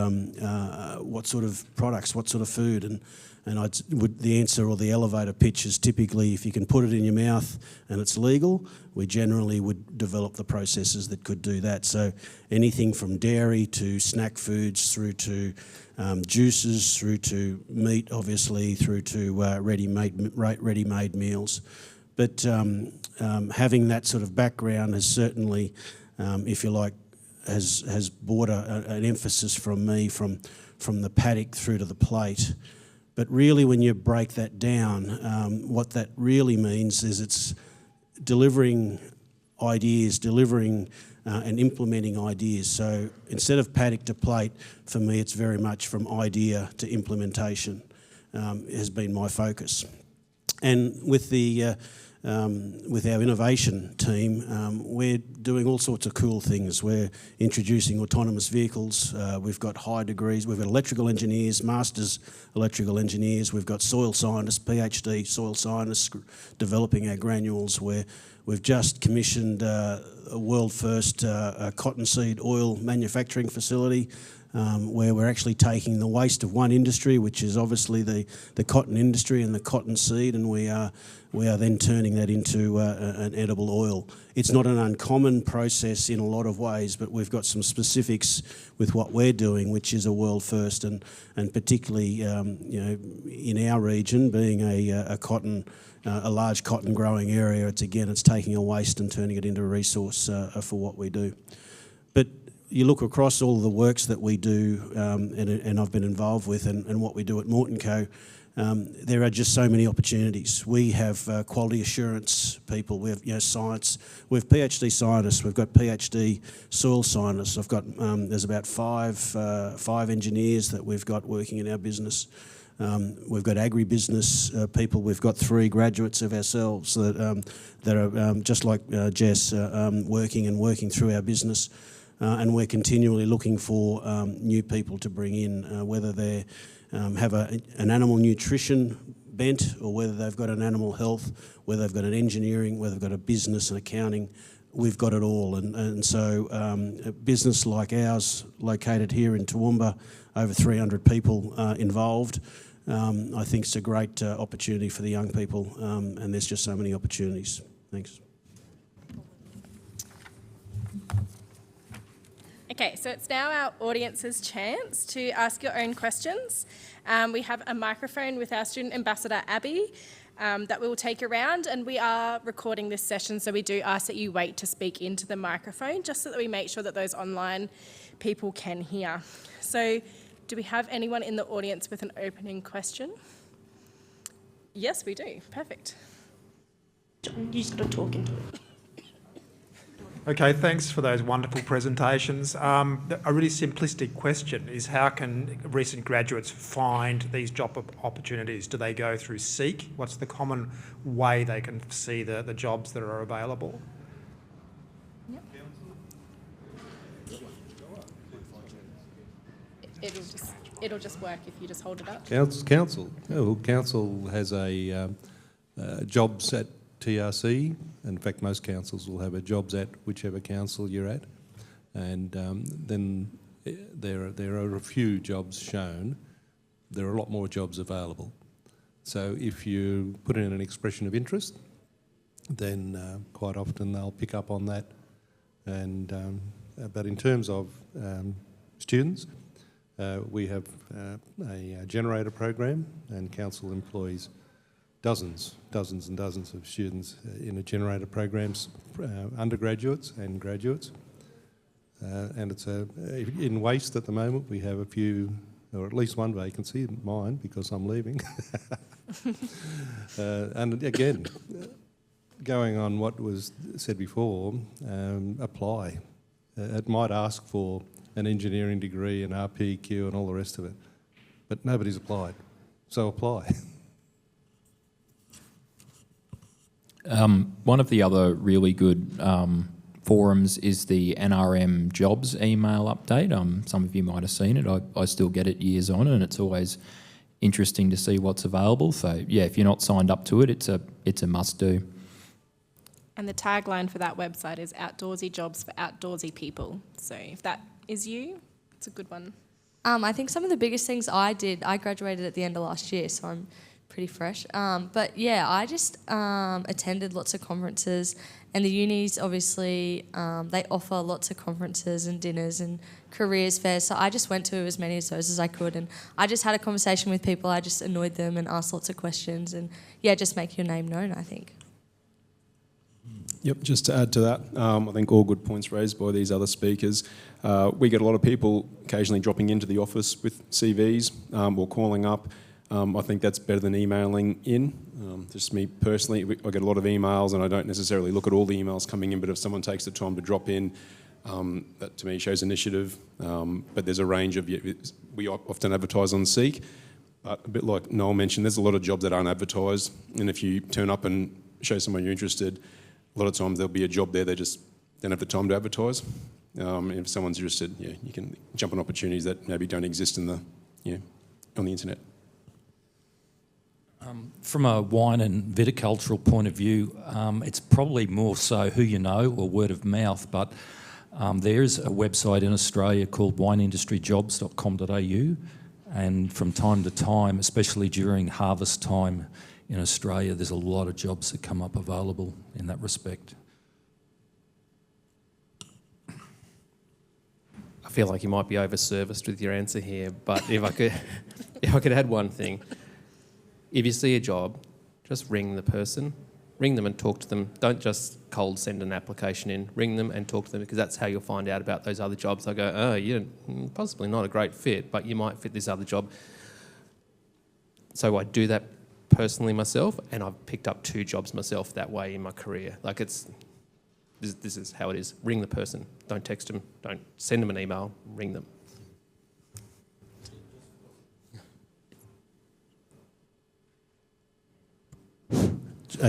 I: what sort of products, what sort of food? And the answer, or the elevator pitch, is typically, if you can put it in your mouth and it's legal, we generally would develop the processes that could do that. So anything from dairy to snack foods, through to juices, through to meat, obviously, through to ready-made meals. But having that sort of background has certainly, if you like, has brought an emphasis from me from the paddock through to the plate. But really, when you break that down, what that really means is it's delivering ideas, and implementing ideas. So instead of paddock to plate, for me, it's very much from idea to implementation has been my focus. And with our innovation team, we're doing all sorts of cool things. We're introducing autonomous vehicles. We've got high degrees. We've got electrical engineers, masters electrical engineers. We've got soil scientists, PhD soil scientists, developing our granules. We've just commissioned a world first cottonseed oil manufacturing facility, where we're actually taking the waste of one industry, which is obviously the cotton industry and the cotton seed, and we are then turning that into an edible oil. It's not an uncommon process in a lot of ways, but we've got some specifics with what we're doing, which is a world first, and particularly in our region, being a large cotton growing area, it's taking a waste and turning it into a resource for what we do. But you look across all the works that we do, and I've been involved with, and what we do at Mort Co, there are just so many opportunities. We have quality assurance people. We have science. We have PhD scientists. We've got PhD soil scientists. I've got there's about five engineers that we've got working in our business. We've got agribusiness people. We've got 3 graduates of ourselves that are just like Jess, working through our business. And we're continually looking for new people to bring in, whether they have an animal nutrition bent, or whether they've got an animal health, whether they've got an engineering, whether they've got a business and accounting. We've got it all. And so a business like ours, located here in Toowoomba, over 300 people involved, I think it's a great opportunity for the young people, and there's just so many opportunities. Thanks.
A: Okay, so it's now our audience's chance to ask your own questions. We have a microphone with our student ambassador, Abby, that we will take around, and we are recording this session, so we do ask that you wait to speak into the microphone, just so that we make sure that those online people can hear. So do we have anyone in the audience with an opening question? Yes, we do. Perfect.
J: You just got to talk into it.
K: Okay, thanks for those wonderful presentations. A really simplistic question is, how can recent graduates find these job opportunities? Do they go through SEEK? What's the common way they can see the jobs that are available?
A: Yep. It'll just work if you just hold it up.
G: Council. Oh, well, council has a jobs at TRC. In fact, most councils will have a jobs at whichever council you're at, and then there are a few jobs shown. There are a lot more jobs available. So if you put in an expression of interest, then quite often they'll pick up on that. And but in terms of students, we have a generator program, and council employs dozens and dozens of students in a generator programs, undergraduates and graduates. And it's in waste at the moment. We have a few, or at least one vacancy, mine, because I'm leaving. And again, going on what was said before, apply. It might ask for an engineering degree, an RPQ and all the rest of it, but nobody's applied, so apply.
F: One of the other really good forums is the NRM jobs email update. Some of you might have seen it. I still get it years on, and it's always interesting to see what's available. So yeah, if you're not signed up to it, it's a must do.
A: And the tagline for that website is outdoorsy jobs for outdoorsy people. So if that is you, it's a good one.
E: I think some of the biggest things I graduated at the end of last year, so I'm pretty fresh. But yeah, I just attended lots of conferences, and the unis obviously, they offer lots of conferences and dinners and careers fairs. So I just went to as many of those as I could, and I just had a conversation with people. I just annoyed them and asked lots of questions, and yeah, just make your name known, I think.
D: Yep, just to add to that, I think all good points raised by these other speakers. We get a lot of people occasionally dropping into the office with CVs or calling up. I think that's better than emailing in. Just me personally, I get a lot of emails and I don't necessarily look at all the emails coming in, but if someone takes the time to drop in, that to me shows initiative. But there's a range of, we often advertise on Seek, but a bit like Noel mentioned, there's a lot of jobs that aren't advertised, and if you turn up and show someone you're interested, a lot of times there'll be a job there, they just don't have the time to advertise. If someone's interested, yeah, you can jump on opportunities that maybe don't exist in the, on the internet.
C: From a wine and viticultural point of view, it's probably more so who you know or word of mouth, but there's a website in Australia called wineindustryjobs.com.au, and from time to time, especially during harvest time in Australia, there's a lot of jobs that come up available in that respect.
B: I feel like you might be over-serviced with your answer here, but if I could add one thing. If you see a job, just ring the person. Ring them and talk to them. Don't just cold send an application in. Ring them and talk to them, because that's how you'll find out about those other jobs. They'll go, oh, you're possibly not a great fit, but you might fit this other job. So I do that personally myself, and I've picked up 2 jobs myself that way in my career. Like this is how it is. Ring the person. Don't text them. Don't send them an email. Ring them.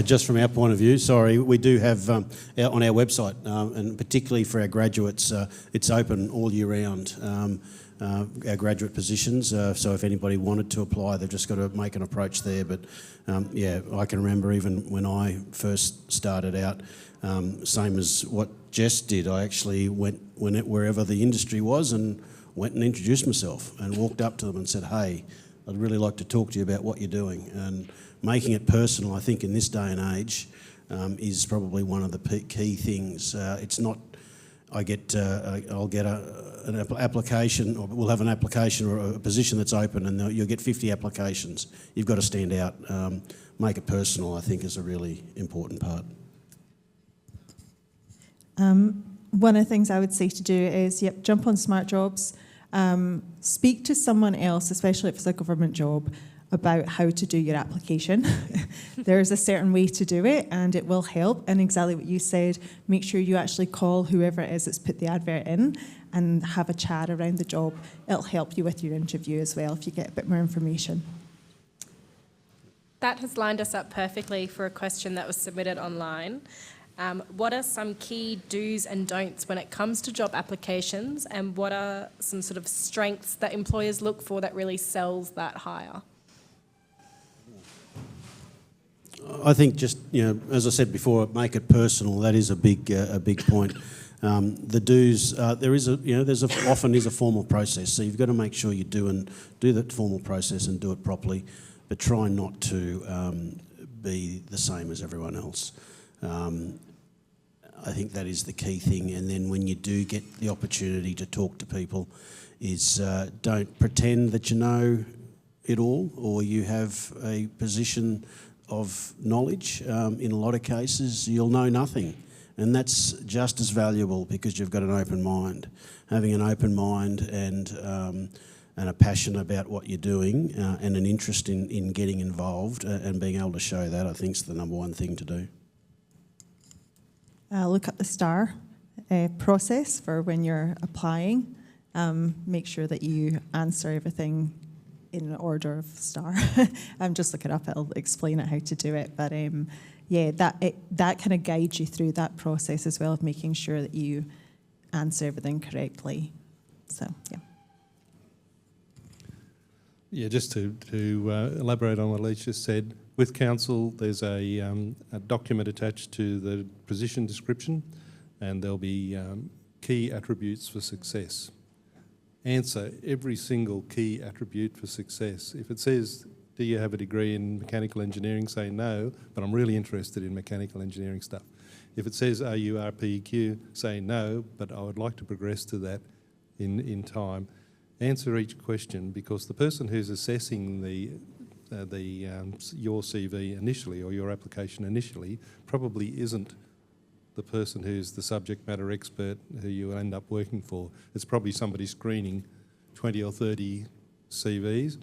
I: Just from our point of view, sorry, we do have on our website, and particularly for our graduates, it's open all year round, our graduate positions. So if anybody wanted to apply, they've just got to make an approach there. But yeah, I can remember even when I first started out, same as what Jess did, I actually went wherever the industry was and went and introduced myself and walked up to them and said, hey, I'd really like to talk to you about what you're doing. And making it personal, I think, in this day and age, is probably one of the key things. It's not, I'll get an application, or we'll have an application or a position that's open, and you'll get 50 applications. You've got to stand out. Make it personal, I think, is a really important part.
H: One of the things I would say to do is, jump on Smart Jobs, speak to someone else, especially if it's a government job, about how to do your application. There's a certain way to do it, and it will help. And exactly what you said, make sure you actually call whoever it is that's put the advert in and have a chat around the job. It'll help you with your interview as well if you get a bit more information.
A: That has lined us up perfectly for a question that was submitted online. What are some key do's and don'ts when it comes to job applications, and what are some sort of strengths that employers look for that really sells that hire?
I: I think just, as I said before, make it personal. That is a big point. The do's, often is a formal process, so you've got to make sure you do that formal process and do it properly, but try not to be the same as everyone else. I think that is the key thing. And then when you do get the opportunity to talk to people, is don't pretend that you know it all or you have a position of knowledge. In a lot of cases, you'll know nothing. And that's just as valuable because you've got an open mind. Having an open mind and a passion about what you're doing and an interest in getting involved and being able to show that, I think is the number one thing to do.
H: Look at the STAR process for when you're applying. Make sure that you answer everything in order of STAR. Just look it up, it'll explain it how to do it. But yeah, that kind of guides you through that process as well of making sure that you answer everything correctly. So, yeah.
G: Yeah, just to elaborate on what Elise just said, with council there's a document attached to the position description and there'll be key attributes for success. Answer every single key attribute for success. If it says, do you have a degree in mechanical engineering, say no, but I'm really interested in mechanical engineering stuff. If it says, are you RPEQ, say no, but I would like to progress to that in time. Answer each question because the person who's assessing your CV initially or your application initially probably isn't the person who's the subject matter expert who you end up working for. It's probably somebody screening 20 or 30 CVs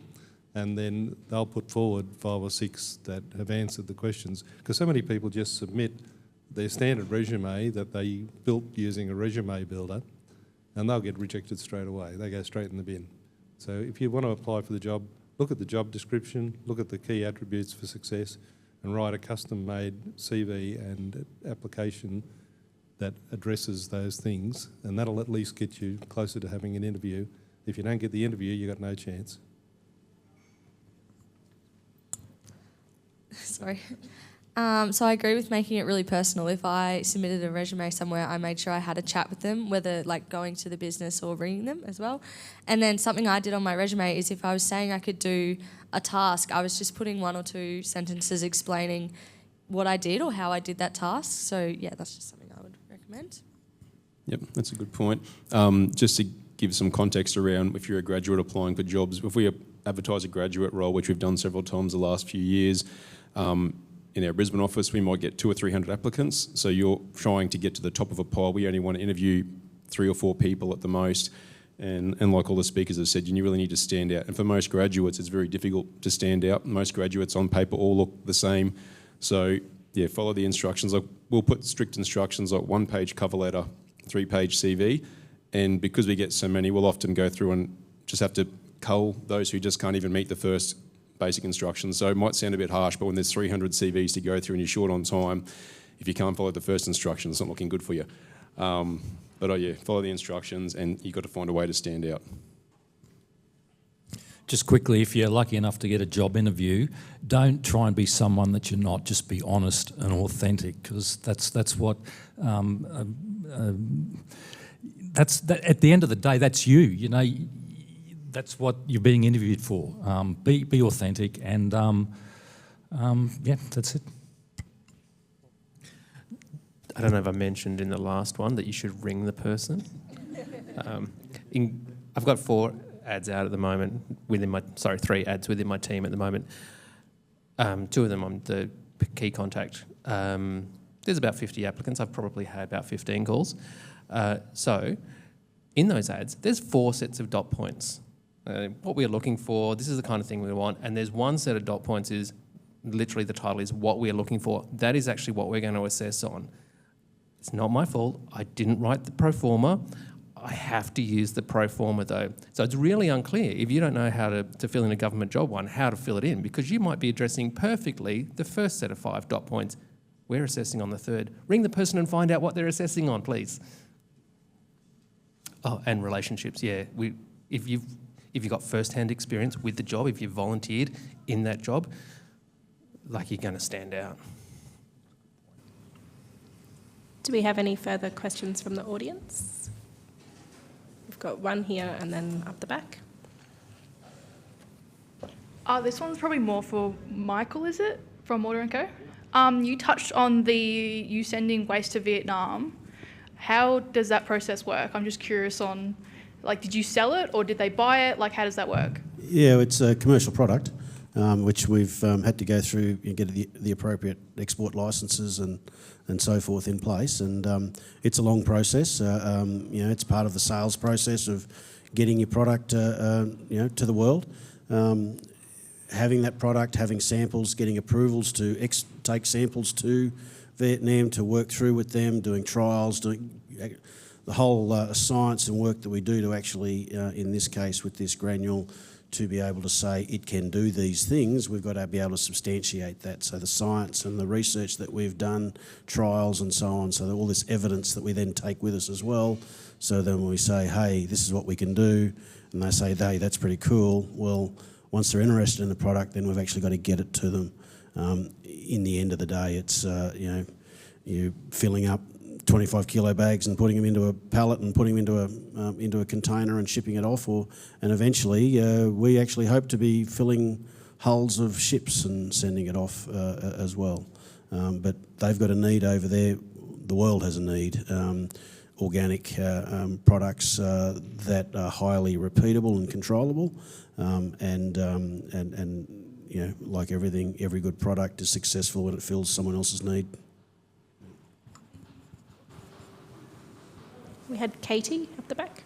G: and then they'll put forward 5 or 6 that have answered the questions because so many people just submit their standard resume that they built using a resume builder and they'll get rejected straight away. They go straight in the bin. So if you want to apply for the job, look at the job description, look at the key attributes for success and write a custom-made CV and application that addresses those things, and that'll at least get you closer to having an interview. If you don't get the interview, you've got no chance.
E: Sorry. So I agree with making it really personal. If I submitted a resume somewhere, I made sure I had a chat with them, whether like going to the business or ringing them as well. And then something I did on my resume is if I was saying I could do a task, I was just putting 1 or 2 sentences explaining what I did or how I did that task. So yeah, that's just something I would recommend.
D: Yep, that's a good point. Just to give some context around if you're a graduate applying for jobs, if we advertise a graduate role, which we've done several times the last few years, in our Brisbane office, we might get 200 or 300 applicants. So you're trying to get to the top of a pile. We only want to interview 3 or 4 people at the most. And like all the speakers have said, you really need to stand out. And for most graduates, it's very difficult to stand out. Most graduates on paper all look the same. So yeah, follow the instructions. Like we'll put strict instructions like 1-page cover letter, 3-page CV. And because we get so many, we'll often go through and just have to cull those who just can't even meet the first basic instructions. So it might sound a bit harsh, but when there's 300 CVs to go through and you're short on time, if you can't follow the first instruction, it's not looking good for you. But yeah, follow the instructions and you've got to find a way to stand out.
C: Just quickly, if you're lucky enough to get a job interview, don't try and be someone that you're not. Just be honest and authentic, because that's what. At the end of the day, that's you. You know, that's what you're being interviewed for. Be authentic, and yeah, that's it.
B: I don't know if I mentioned in the last one that you should ring the person. I've got 4 ads out at the moment within 3 ads within my team at the moment. 2 of them I'm the key contact. There's about 50 applicants. I've probably had about 15 calls. So in those ads, there's 4 sets of dot points. What we're looking for, this is the kind of thing we want, and there's 1 set of dot points is literally the title is what we're looking for. That is actually what we're going to assess on. It's not my fault. I didn't write the pro forma. I have to use the pro forma though. So it's really unclear if you don't know how to fill in a government job one, how to fill it in, because you might be addressing perfectly the first set of 5 dot points. We're assessing on the 3rd. Ring the person and find out what they're assessing on, please. Oh, and relationships, yeah. If you've got first-hand experience with the job, if you've volunteered in that job, like you're going to stand out.
A: Do we have any further questions from the audience? We've got one here and then up the back.
L: This one's probably more for Michael, is it? From Maunder Co. You touched on you sending waste to Vietnam. How does that process work? I'm just curious on, like, did you sell it or did they buy it? Like, how does that work?
I: Yeah, it's a commercial product, which we've had to go through and get the appropriate export licences and so forth in place. And it's a long process. It's part of the sales process of getting your product, to the world. Having that product, having samples, getting approvals to take samples to Vietnam to work through with them, doing trials, doing the whole science and work that we do to actually, in this case with this granule, to be able to say it can do these things, we've got to be able to substantiate that. So the science and the research that we've done, trials and so on, so that all this evidence that we then take with us as well. So then when we say, hey, this is what we can do, and they say, hey, that's pretty cool, well, once they're interested in the product, then we've actually got to get it to them. In the end of the day, it's, you're filling up 25 kilo bags and putting them into a pallet and putting them into a container and shipping it off, and eventually we actually hope to be filling hulls of ships and sending it off as well. But they've got a need over there. The world has a need. Organic products that are highly repeatable and controllable, and like everything, every good product is successful when it fills someone else's need.
A: We had Katie up the back.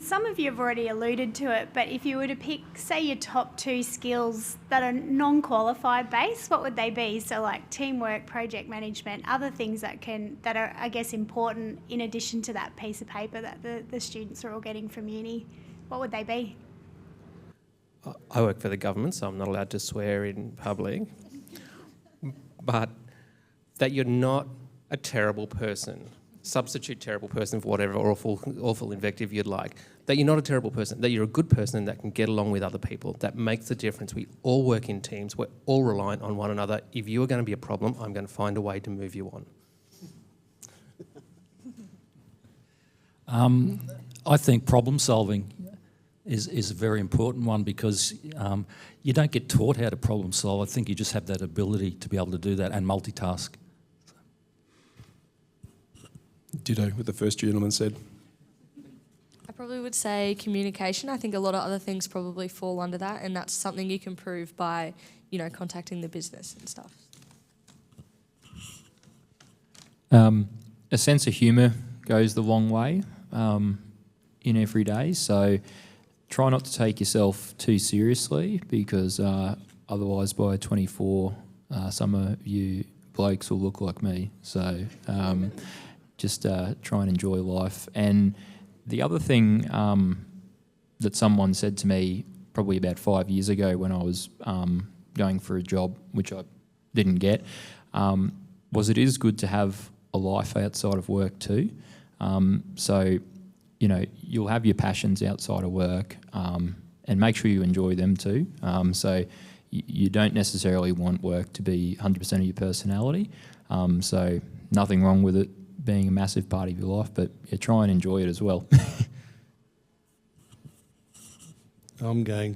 M: Some of you have already alluded to it, but if you were to pick, say, your top 2 skills that are non-qualified based, what would they be? So like teamwork, project management, other things that are, I guess, important in addition to that piece of paper that the students are all getting from uni. What would they be?
B: I work for the government, so I'm not allowed to swear in public. But that you're not a terrible person. Substitute terrible person for whatever awful invective you'd like. That you're not a terrible person, that you're a good person that can get along with other people. That makes a difference. We all work in teams. We're all reliant on one another. If you are going to be a problem, I'm going to find a way to move you
C: on. I think problem solving is a very important one because you don't get taught how to problem solve. I think you just have that ability to be able to do that and multitask.
D: Ditto what the first gentleman said.
E: I probably would say communication. I think a lot of other things probably fall under that, and that's something you can prove by, contacting the business and stuff.
F: A sense of humour goes the long way in every day, so try not to take yourself too seriously because otherwise by 24 some of you blokes will look like me. So just try and enjoy life. And the other thing that someone said to me probably about 5 years ago when I was going for a job, which I didn't get, was it is good to have a life outside of work too. So, you'll have your passions outside of work and make sure you enjoy them too. So you don't necessarily want work to be 100% of your personality. So nothing wrong with it being a massive part of your life, but try and enjoy it as well.
G: I'm going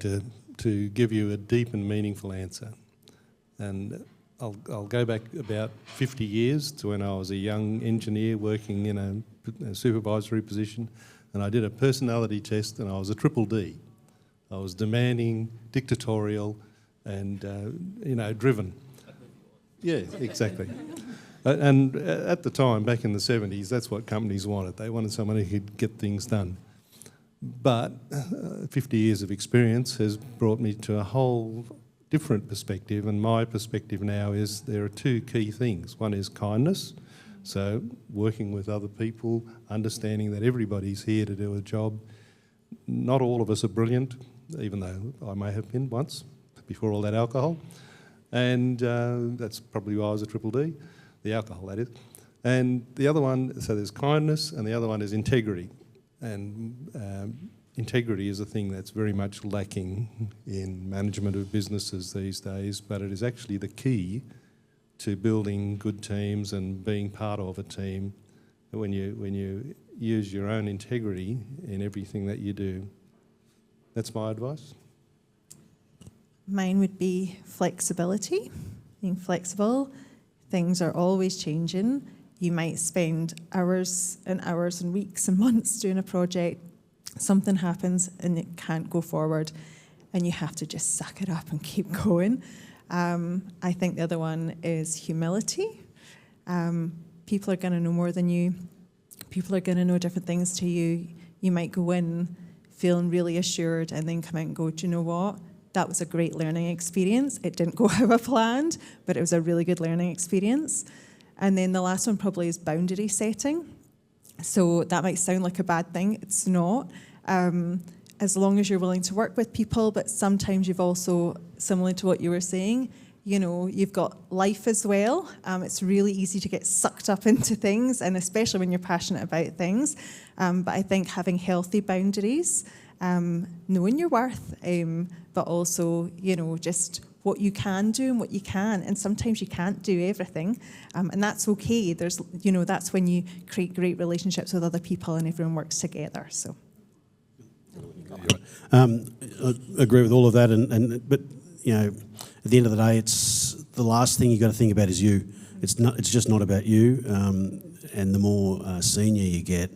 G: to give you a deep and meaningful answer. And I'll go back about 50 years to when I was a young engineer working in a supervisory position, and I did a personality test and I was a triple D. I was demanding, dictatorial and, driven. Yeah, exactly. And at the time, back in the 70s, that's what companies wanted. They wanted someone who could get things done. But 50 years of experience has brought me to a whole different perspective, and my perspective now is there are 2 key things. One is kindness, so working with other people, understanding that everybody's here to do a job. Not all of us are brilliant, even though I may have been once, before all that alcohol. And that's probably why I was a triple D. The alcohol, that is. And the other one, so there's kindness, and the other one is integrity. And integrity is a thing that's very much lacking in management of businesses these days, but it is actually the key to building good teams and being part of a team when you use your own integrity in everything that you do. That's my advice.
H: Mine would be flexibility, being flexible. Things are always changing. You might spend hours and hours and weeks and months doing a project. Something happens and it can't go forward, and you have to just suck it up and keep going. I think the other one is humility. People are going to know more than you. People are going to know different things to you. You might go in feeling really assured and then come out and go, do you know what? That was a great learning experience. It didn't go how I planned, but it was a really good learning experience. And then the last one probably is boundary setting. So that might sound like a bad thing. It's not. As long as you're willing to work with people, but sometimes you've also, similar to what you were saying, you know, you've got life as well. It's really easy to get sucked up into things, and especially when you're passionate about things. But I think having healthy boundaries, knowing your worth, but also, you know, just what you can do and what you can. And sometimes you can't do everything, and that's okay. There's, you know, that's when you create great relationships with other people and everyone works together. So.
I: I agree with all of that, but you know, at the end of the day, it's the last thing you got to think about is you. It's just not about you. And the more senior you get,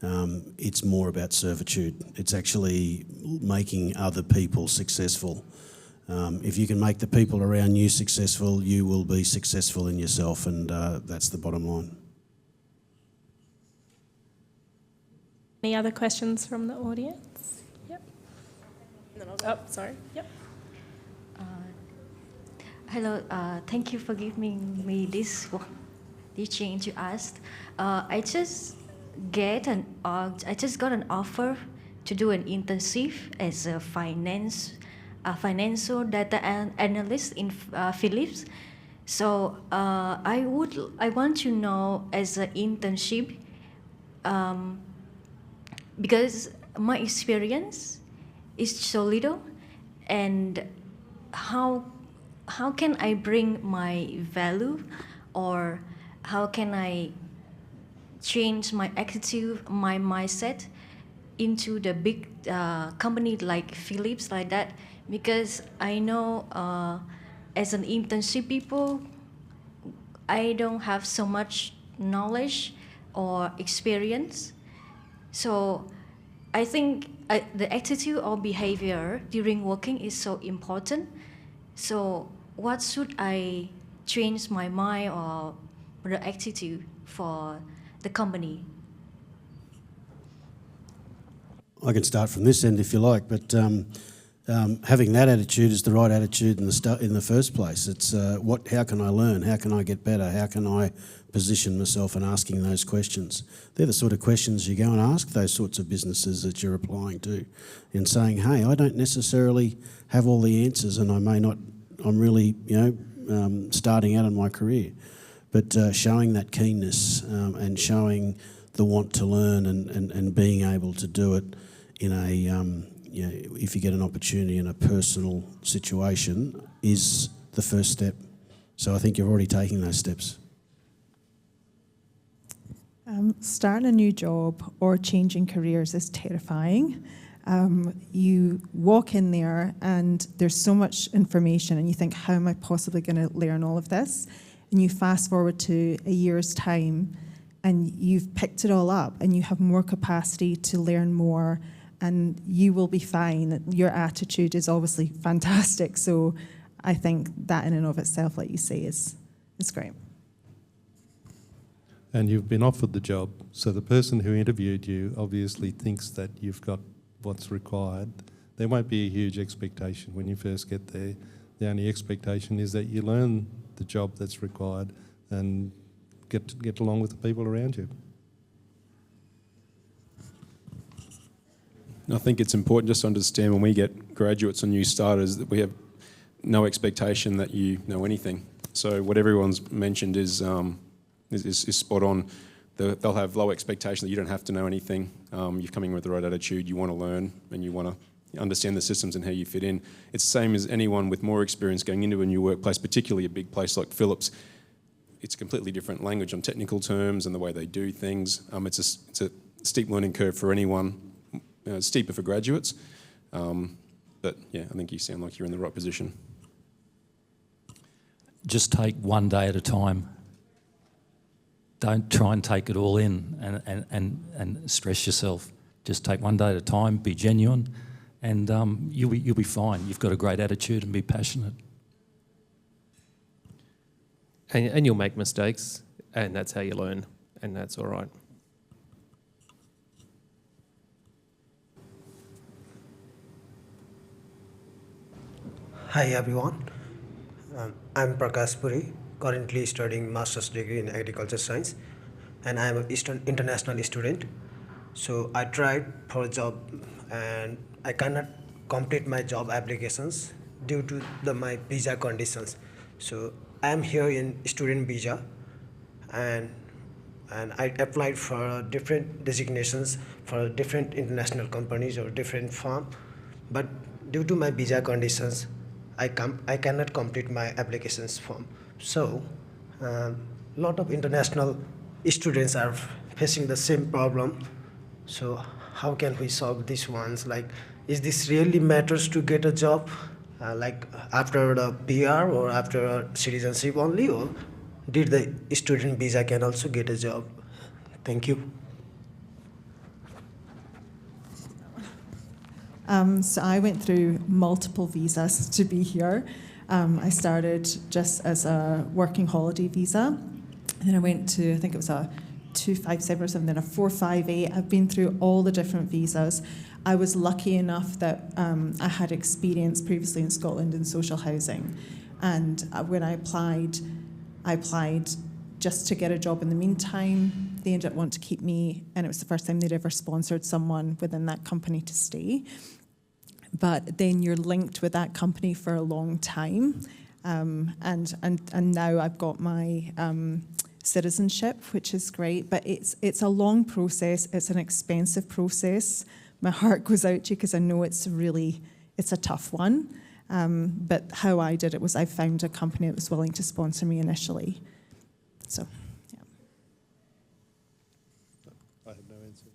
I: it's more about servitude. It's actually making other people successful. If you can make the people around you successful, you will be successful in yourself, and that's the bottom line.
A: Any other questions from the audience? Yep. Oh, sorry. Yep.
N: Hello. Thank you for giving me this chance to ask. I just got an offer to do an internship as a financial data analyst in Philips. So I want to know as an internship, because my experience is so little, and how can I bring my value, or how can I change my attitude, my mindset into the big company like Philips, like that? Because I know as an internship people, I don't have so much knowledge or experience. So I think the attitude or behavior during working is so important. So what should I change my mind or the attitude for the company?
I: I can start from this end if you like, but having that attitude is the right attitude in the first place. It's how can I learn? How can I get better? How can I position myself in asking those questions? They're the sort of questions you go and ask those sorts of businesses that you're applying to, and saying, hey, I don't necessarily have all the answers, and I'm really, starting out in my career. But showing that keenness and showing the want to learn and being able to do it in a, if you get an opportunity in a personal situation, is the first step. So I think you're already taking those steps.
H: Starting a new job or changing careers is terrifying. You walk in there and there's so much information and you think, how am I possibly going to learn all of this? And you fast forward to a year's time and you've picked it all up and you have more capacity to learn more, and you will be fine. Your attitude is obviously fantastic. So I think that in and of itself, like you say, is great.
G: And you've been offered the job, so the person who interviewed you obviously thinks that you've got what's required. There won't be a huge expectation when you first get there. The only expectation is that you learn the job that's required and get along with the people around you.
D: I think it's important just to understand when we get graduates or new starters that we have no expectation that you know anything. So what everyone's mentioned is spot on. they'll have low expectation that you don't have to know anything. You're coming with the right attitude, you want to learn and you want to understand the systems and how you fit in. It's the same as anyone with more experience going into a new workplace, particularly a big place like Phillips. It's a completely different language on technical terms and the way they do things. It's a steep learning curve for anyone, steeper for graduates. But yeah, I think you sound like you're in the right position.
C: Just take one day at a time. Don't try and take it all in and stress yourself. Just take one day at a time, be genuine, and you'll be fine. You've got a great attitude and be passionate.
B: And you'll make mistakes, and that's how you learn, and that's all right.
O: Hi everyone, I'm Prakash Puri, currently studying master's degree in agriculture science, and I'm an international student. So I tried for a job and I cannot complete my job applications due to my visa conditions. So I'm here in student visa, and I applied for different designations for different international companies or different firm, but due to my visa conditions, I cannot complete my applications form. So lot of international students are facing the same problem. So how can we solve these ones? Like, is this really matters to get a job, like after the PR or after citizenship only, or did the student visa can also get a job? Thank you.
H: So I went through multiple visas to be here. I started just as a working holiday visa. Then I went to, I think it was a 257 or something, then a 458. I've been through all the different visas. I was lucky enough that I had experience previously in Scotland in social housing. And when I applied just to get a job in the meantime. They ended up wanting to keep me, and it was the first time they'd ever sponsored someone within that company to stay. But then you're linked with that company for a long time. And now I've got my citizenship, which is great, but it's a long process, it's an expensive process. My heart goes out to you because I know it's a tough one. But how I did it was I found a company that was willing to sponsor me initially. So, yeah.
G: I have no answer.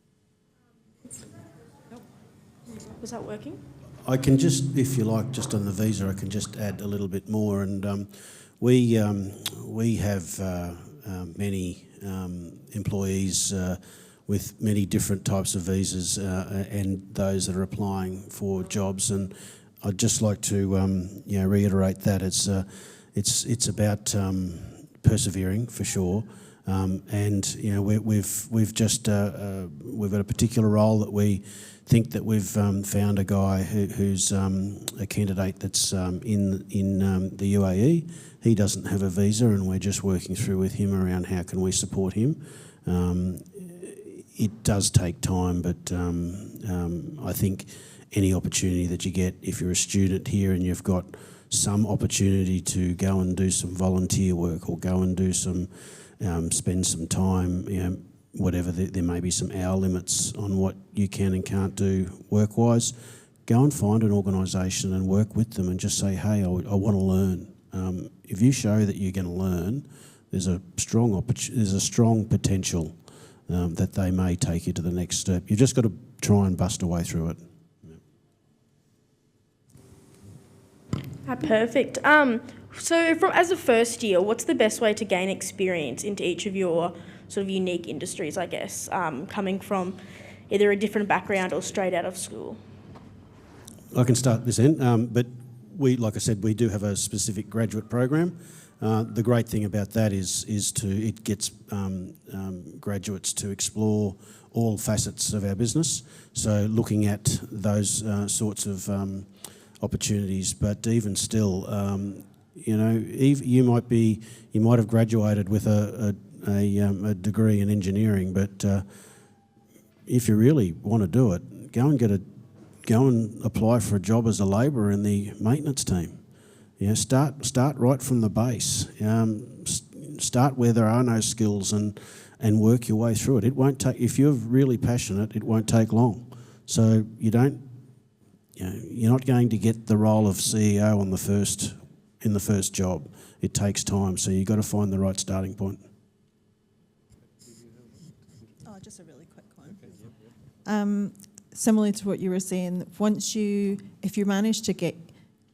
J: Was that working?
I: I can just, if you like, just on the visa, I can just add a little bit more. And we have many employees with many different types of visas and those that are applying for jobs. And I'd just like to reiterate that it's about persevering for sure. And we've got a particular role that we think that we've found a guy who's a candidate that's in the UAE. He doesn't have a visa, and we're just working through with him around how can we support him. It does take time, but I think any opportunity that you get, if you're a student here and you've got some opportunity to go and do some volunteer work or go and do some spend some time, whatever, there may be some hour limits on what you can and can't do work-wise, go and find an organisation and work with them and just say, hey, I want to learn. If you show that you're going to learn, there's a strong potential that they may take you to the next step. You've just got to try and bust a way through it.
J: Perfect. So as a first year, what's the best way to gain experience into each of your sort of unique industries, I guess, coming from either a different background or straight out of school?
I: I can start this end, but like I said, we do have a specific graduate program. The great thing about that is it gets graduates to explore all facets of our business. So looking at those sorts of opportunities, but even still, you might have graduated with a degree in engineering, but if you really want to do it, go and apply for a job as a labourer in the maintenance team. Start right from the base. Start where there are no skills and and work your way through it. It won't take, if you're really passionate, it won't take long. So you're not going to get the role of CEO in the first job. It takes time, so you've got to find the right starting point.
H: Oh, just a really quick one. Similar to what you were saying, if you manage to get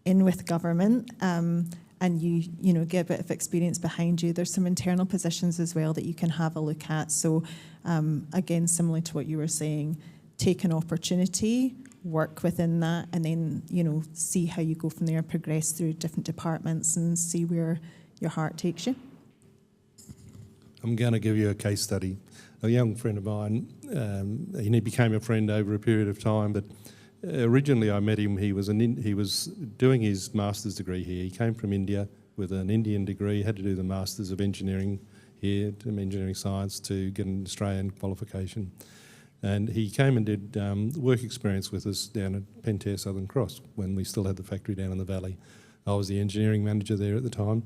H: in with government, and you know get a bit of experience behind you, there's some internal positions as well that you can have a look at. So again, similar to what you were saying, take an opportunity, work within that, and then see how you go from there, progress through different departments and see where your heart takes you.
G: I'm going to give you a case study. A young friend of mine, he became a friend over a period of time, but originally I met him, he was doing his master's degree here. He came from India with an Indian degree, had to do the Masters of Engineering here, engineering science, to get an Australian qualification. And he came and did work experience with us down at Pentair Southern Cross when we still had the factory down in the valley. I was the engineering manager there at the time.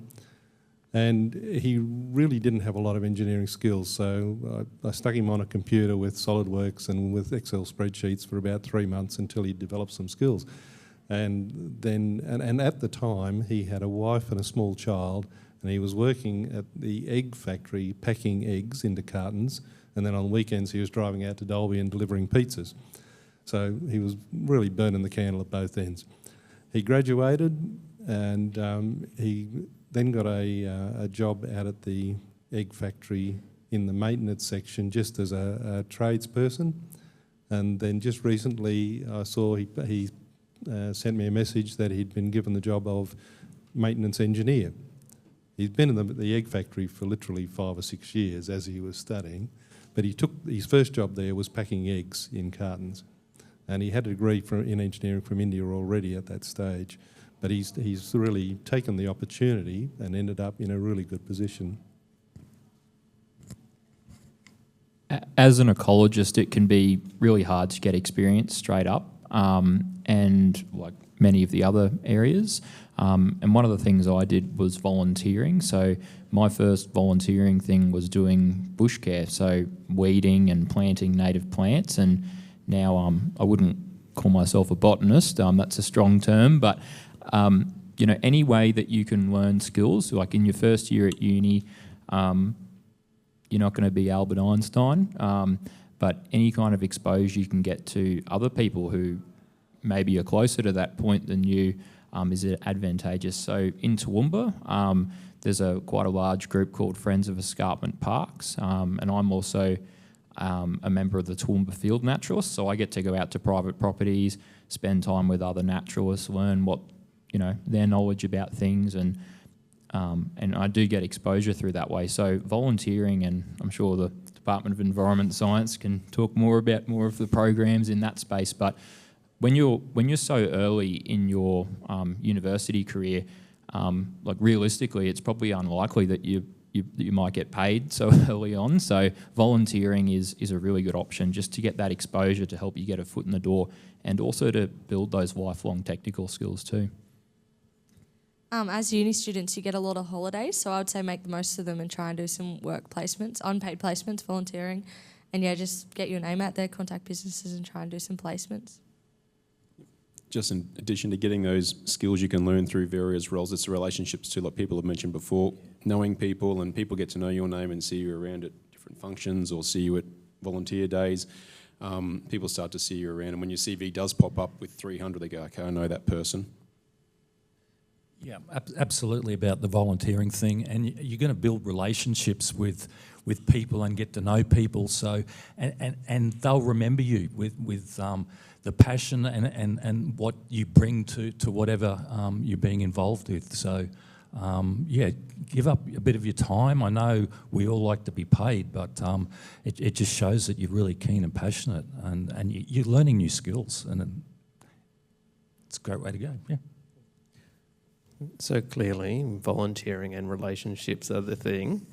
G: And he really didn't have a lot of engineering skills, so I stuck him on a computer with SolidWorks and with Excel spreadsheets for about 3 months until he developed some skills. And at the time, he had a wife and a small child, and he was working at the egg factory packing eggs into cartons, and then on weekends he was driving out to Dalby and delivering pizzas. So he was really burning the candle at both ends. He graduated, and he then got a job out at the egg factory in the maintenance section just as a tradesperson. And then just recently I saw he sent me a message that he'd been given the job of maintenance engineer. He'd been in the egg factory for literally 5 or 6 years as he was studying, but his first job there was packing eggs in cartons. And he had a degree in engineering from India already at that stage. But he's really taken the opportunity and ended up in a really good position.
F: As an ecologist, it can be really hard to get experience straight up, and like many of the other areas. And one of the things I did was volunteering. So my first volunteering thing was doing bush care, so weeding and planting native plants. And now I wouldn't call myself a botanist, that's a strong term, but any way that you can learn skills, like in your first year at uni, you're not going to be Albert Einstein, but any kind of exposure you can get to other people who maybe are closer to that point than you is advantageous. So in Toowoomba, there's quite a large group called Friends of Escarpment Parks, and I'm also a member of the Toowoomba Field Naturalists, so I get to go out to private properties, spend time with other naturalists, learn what their knowledge about things, and I do get exposure through that way. So volunteering, and I'm sure the Department of Environment Science can talk more about more of the programs in that space. But when you're so early in your university career, like realistically, it's probably unlikely that you might get paid so early on. So volunteering is a really good option just to get that exposure to help you get a foot in the door, and also to build those lifelong technical skills too.
E: As uni students, you get a lot of holidays, so I would say make the most of them and try and do some work placements, unpaid placements, volunteering, and just get your name out there, contact businesses and try and do some placements.
D: Just in addition to getting those skills you can learn through various roles, it's the relationships too, like people have mentioned before, knowing people, and people get to know your name and see you around at different functions or see you at volunteer days. People start to see you around, and when your CV does pop up with 300, they go, okay, I know that person.
C: Yeah, absolutely about the volunteering thing, and you're going to build relationships with people and get to know people. So, and they'll remember you with the passion and what you bring to whatever you're being involved with. So, give up a bit of your time. I know we all like to be paid, but it just shows that you're really keen and passionate, and you're learning new skills, and it's a great way to go. Yeah.
B: So clearly, volunteering and relationships are the thing.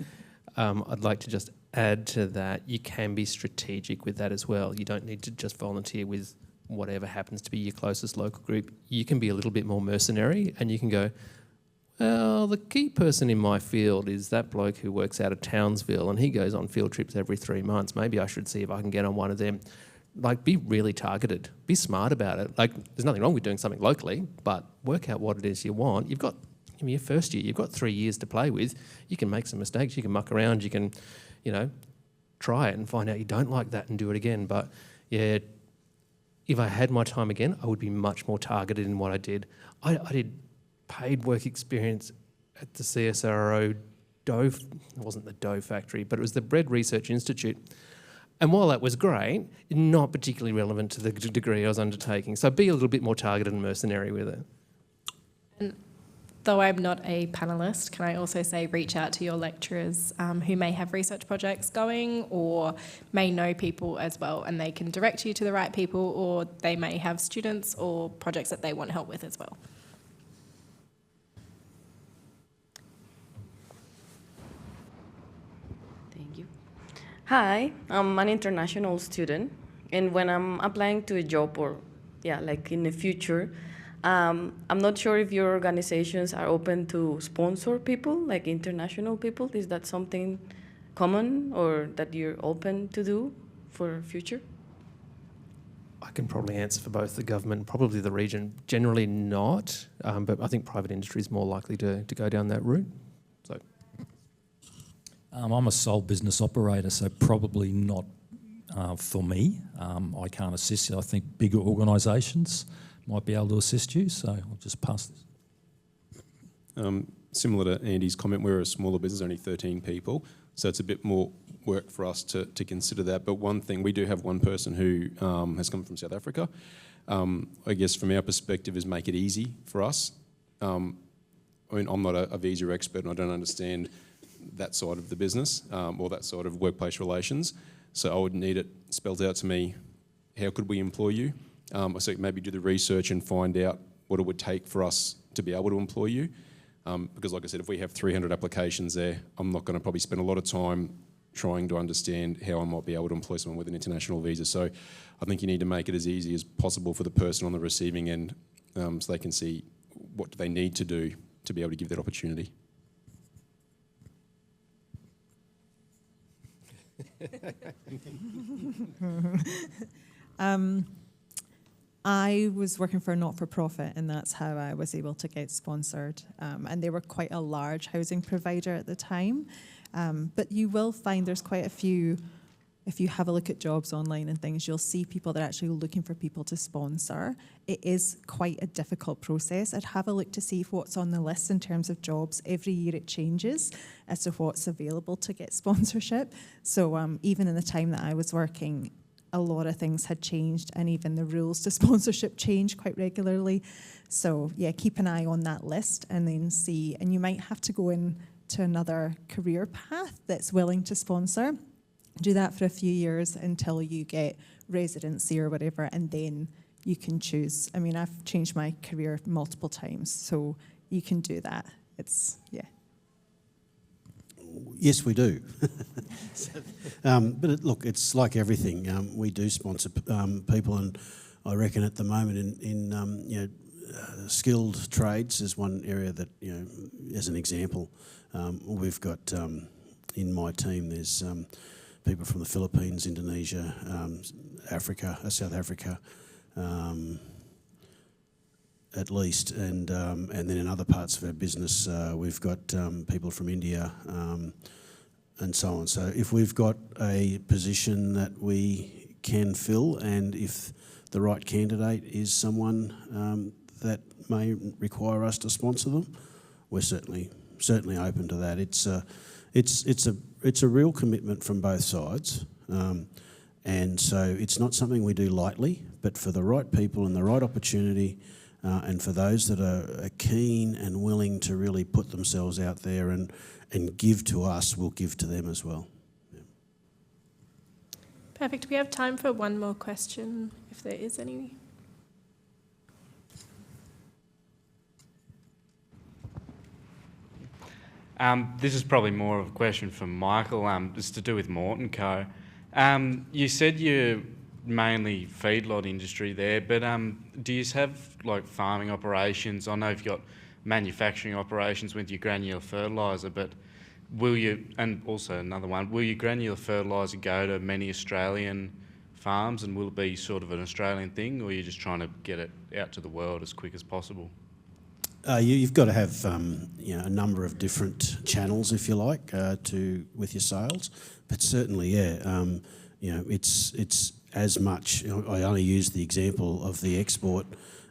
B: I'd like to just add to that, you can be strategic with that as well. You don't need to just volunteer with whatever happens to be your closest local group. You can be a little bit more mercenary, and you can go, Well, the key person in my field is that bloke who works out of Townsville, and he goes on field trips every 3 months. Maybe I should see if I can get on one of them. Like, be really targeted. Be smart about it. Like, there's nothing wrong with doing something locally, but work out what it is you want. You've got, in your first year, you've got 3 years to play with. You can make some mistakes. You can muck around. You can, try it and find out you don't like that and do it again. But, yeah, if I had my time again, I would be much more targeted in what I did. I did paid work experience at the CSIRO dough, it wasn't the dough factory, but it was the Bread Research Institute. And while that was great, not particularly relevant to the degree I was undertaking. So be a little bit more targeted and mercenary with it.
A: And though I'm not a panellist, can I also say reach out to your lecturers who may have research projects going or may know people as well, and they can direct you to the right people, or they may have students or projects that they want help with as well.
P: Hi, I'm an international student, and when I'm applying to a job or, like in the future, I'm not sure if your organizations are open to sponsor people, like international people. Is that something common or that you're open to do for future?
B: I can probably answer for both the government and probably the region. Generally not, but I think private industry is more likely to go down that route. So.
C: I'm a sole business operator, so probably not for me. I can't assist you. I think bigger organisations might be able to assist you, so I'll just pass this.
D: Similar to Andy's comment, we're a smaller business, only 13 people, so it's a bit more work for us to consider that. But one thing, we do have one person who has come from South Africa. I guess from our perspective is make it easy for us. I'm not a visa expert and I don't understand that side of the business or that side of workplace relations. So I would need it spelled out to me, how could we employ you? So maybe do the research and find out what it would take for us to be able to employ you. Because like I said, if we have 300 applications there, I'm not going to probably spend a lot of time trying to understand how I might be able to employ someone with an international visa. So I think you need to make it as easy as possible for the person on the receiving end so they can see what do they need to do to be able to give that opportunity.
H: I was working for a not-for-profit, and that's how I was able to get sponsored. And they were quite a large housing provider at the time. But you will find there's quite a few, if you have a look at jobs online and things, you'll see people that are actually looking for people to sponsor. It is quite a difficult process. I'd have a look to see what's on the list in terms of jobs. Every year it changes as to what's available to get sponsorship. So even in the time that I was working, a lot of things had changed, and even the rules to sponsorship change quite regularly. So yeah, keep an eye on that list and then see, and you might have to go in to another career path that's willing to sponsor. Do that for a few years until you get residency or whatever, and then you can choose. I mean, I've changed my career multiple times, so you can do that.
I: Yes, we do. But look, it's like everything. We do sponsor people, and I reckon at the moment in skilled trades is one area that, as an example, we've got in my team. There's people from the Philippines, Indonesia, Africa, South Africa. At least, and then in other parts of our business, we've got people from India and so on. So if we've got a position that we can fill, and if the right candidate is someone that may require us to sponsor them, we're certainly open to that. It's a real commitment from both sides, and so it's not something we do lightly. But for the right people and the right opportunity. And for those that are keen and willing to really put themselves out there and give to us, we'll give to them as well. Yeah.
A: Perfect. We have time for one more question, if there is any.
Q: This is probably more of a question for Michael. It's to do with Mort Co. You said you're mainly feedlot industry there, but do you have like farming operations? I know you've got manufacturing operations with your granular fertiliser, but will you, and also another one, will your granular fertiliser go to many Australian farms, and will it be sort of an Australian thing, or are you just trying to get it out to the world as quick as possible?
I: You've got to have a number of different channels, if you like, with your sales. But certainly, it's as much. I only use the example of the export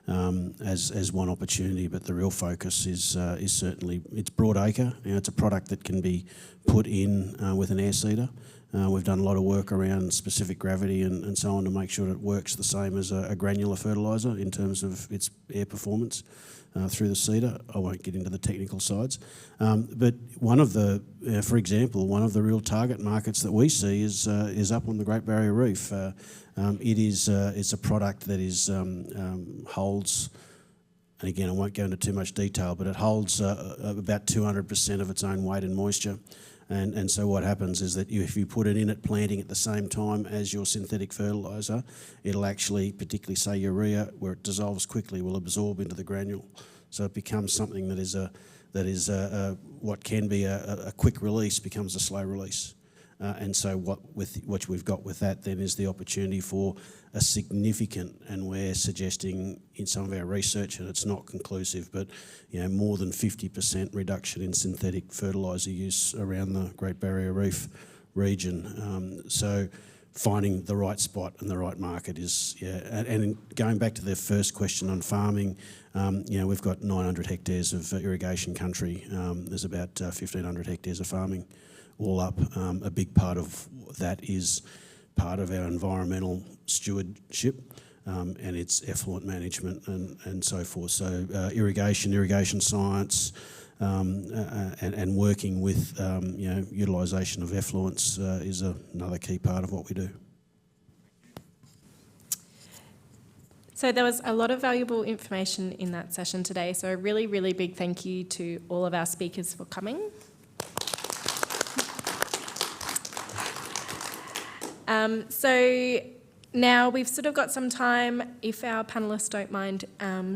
I: as one opportunity, but the real focus is certainly it's broadacre. It's a product that can be put in with an air seeder. We've done a lot of work around specific gravity and so on to make sure it works the same as a granular fertiliser in terms of its air performance through the seeder. I won't get into the technical sides. But one of the, for example, one of the real target markets that we see is up on the Great Barrier Reef. It's a product that holds, and again I won't go into too much detail, but it holds about 200% of its own weight in moisture. And so what happens is that if you put it in at planting at the same time as your synthetic fertiliser, it'll actually, particularly say urea, where it dissolves quickly, will absorb into the granule. So it becomes something that is what can be a quick release becomes a slow release. And so what we've got with that then is the opportunity for a significant, and we're suggesting in some of our research, and it's not conclusive, but more than 50% reduction in synthetic fertiliser use around the Great Barrier Reef region. So finding the right spot and the right market is, and going back to the first question on farming, we've got 900 hectares of irrigation country. There's about 1,500 hectares of farming all up. A big part of that is part of our environmental stewardship and its effluent management and so forth. So irrigation science and working with utilisation of effluents is another key part of what we do.
A: So there was a lot of valuable information in that session today, so a really, really big thank you to all of our speakers for coming. So now we've sort of got some time, if our panellists don't mind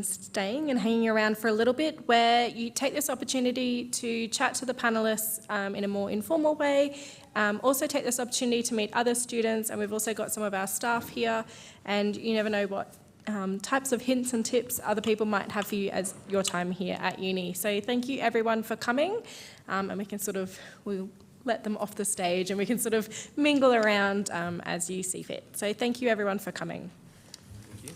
A: staying and hanging around for a little bit, where you take this opportunity to chat to the panellists in a more informal way. Also take this opportunity to meet other students, and we've also got some of our staff here, and you never know what types of hints and tips other people might have for you as your time here at uni. So thank you everyone for coming, and we can we'll let them off the stage and we can sort of mingle around as you see fit. So thank you everyone for coming.
B: Thank you.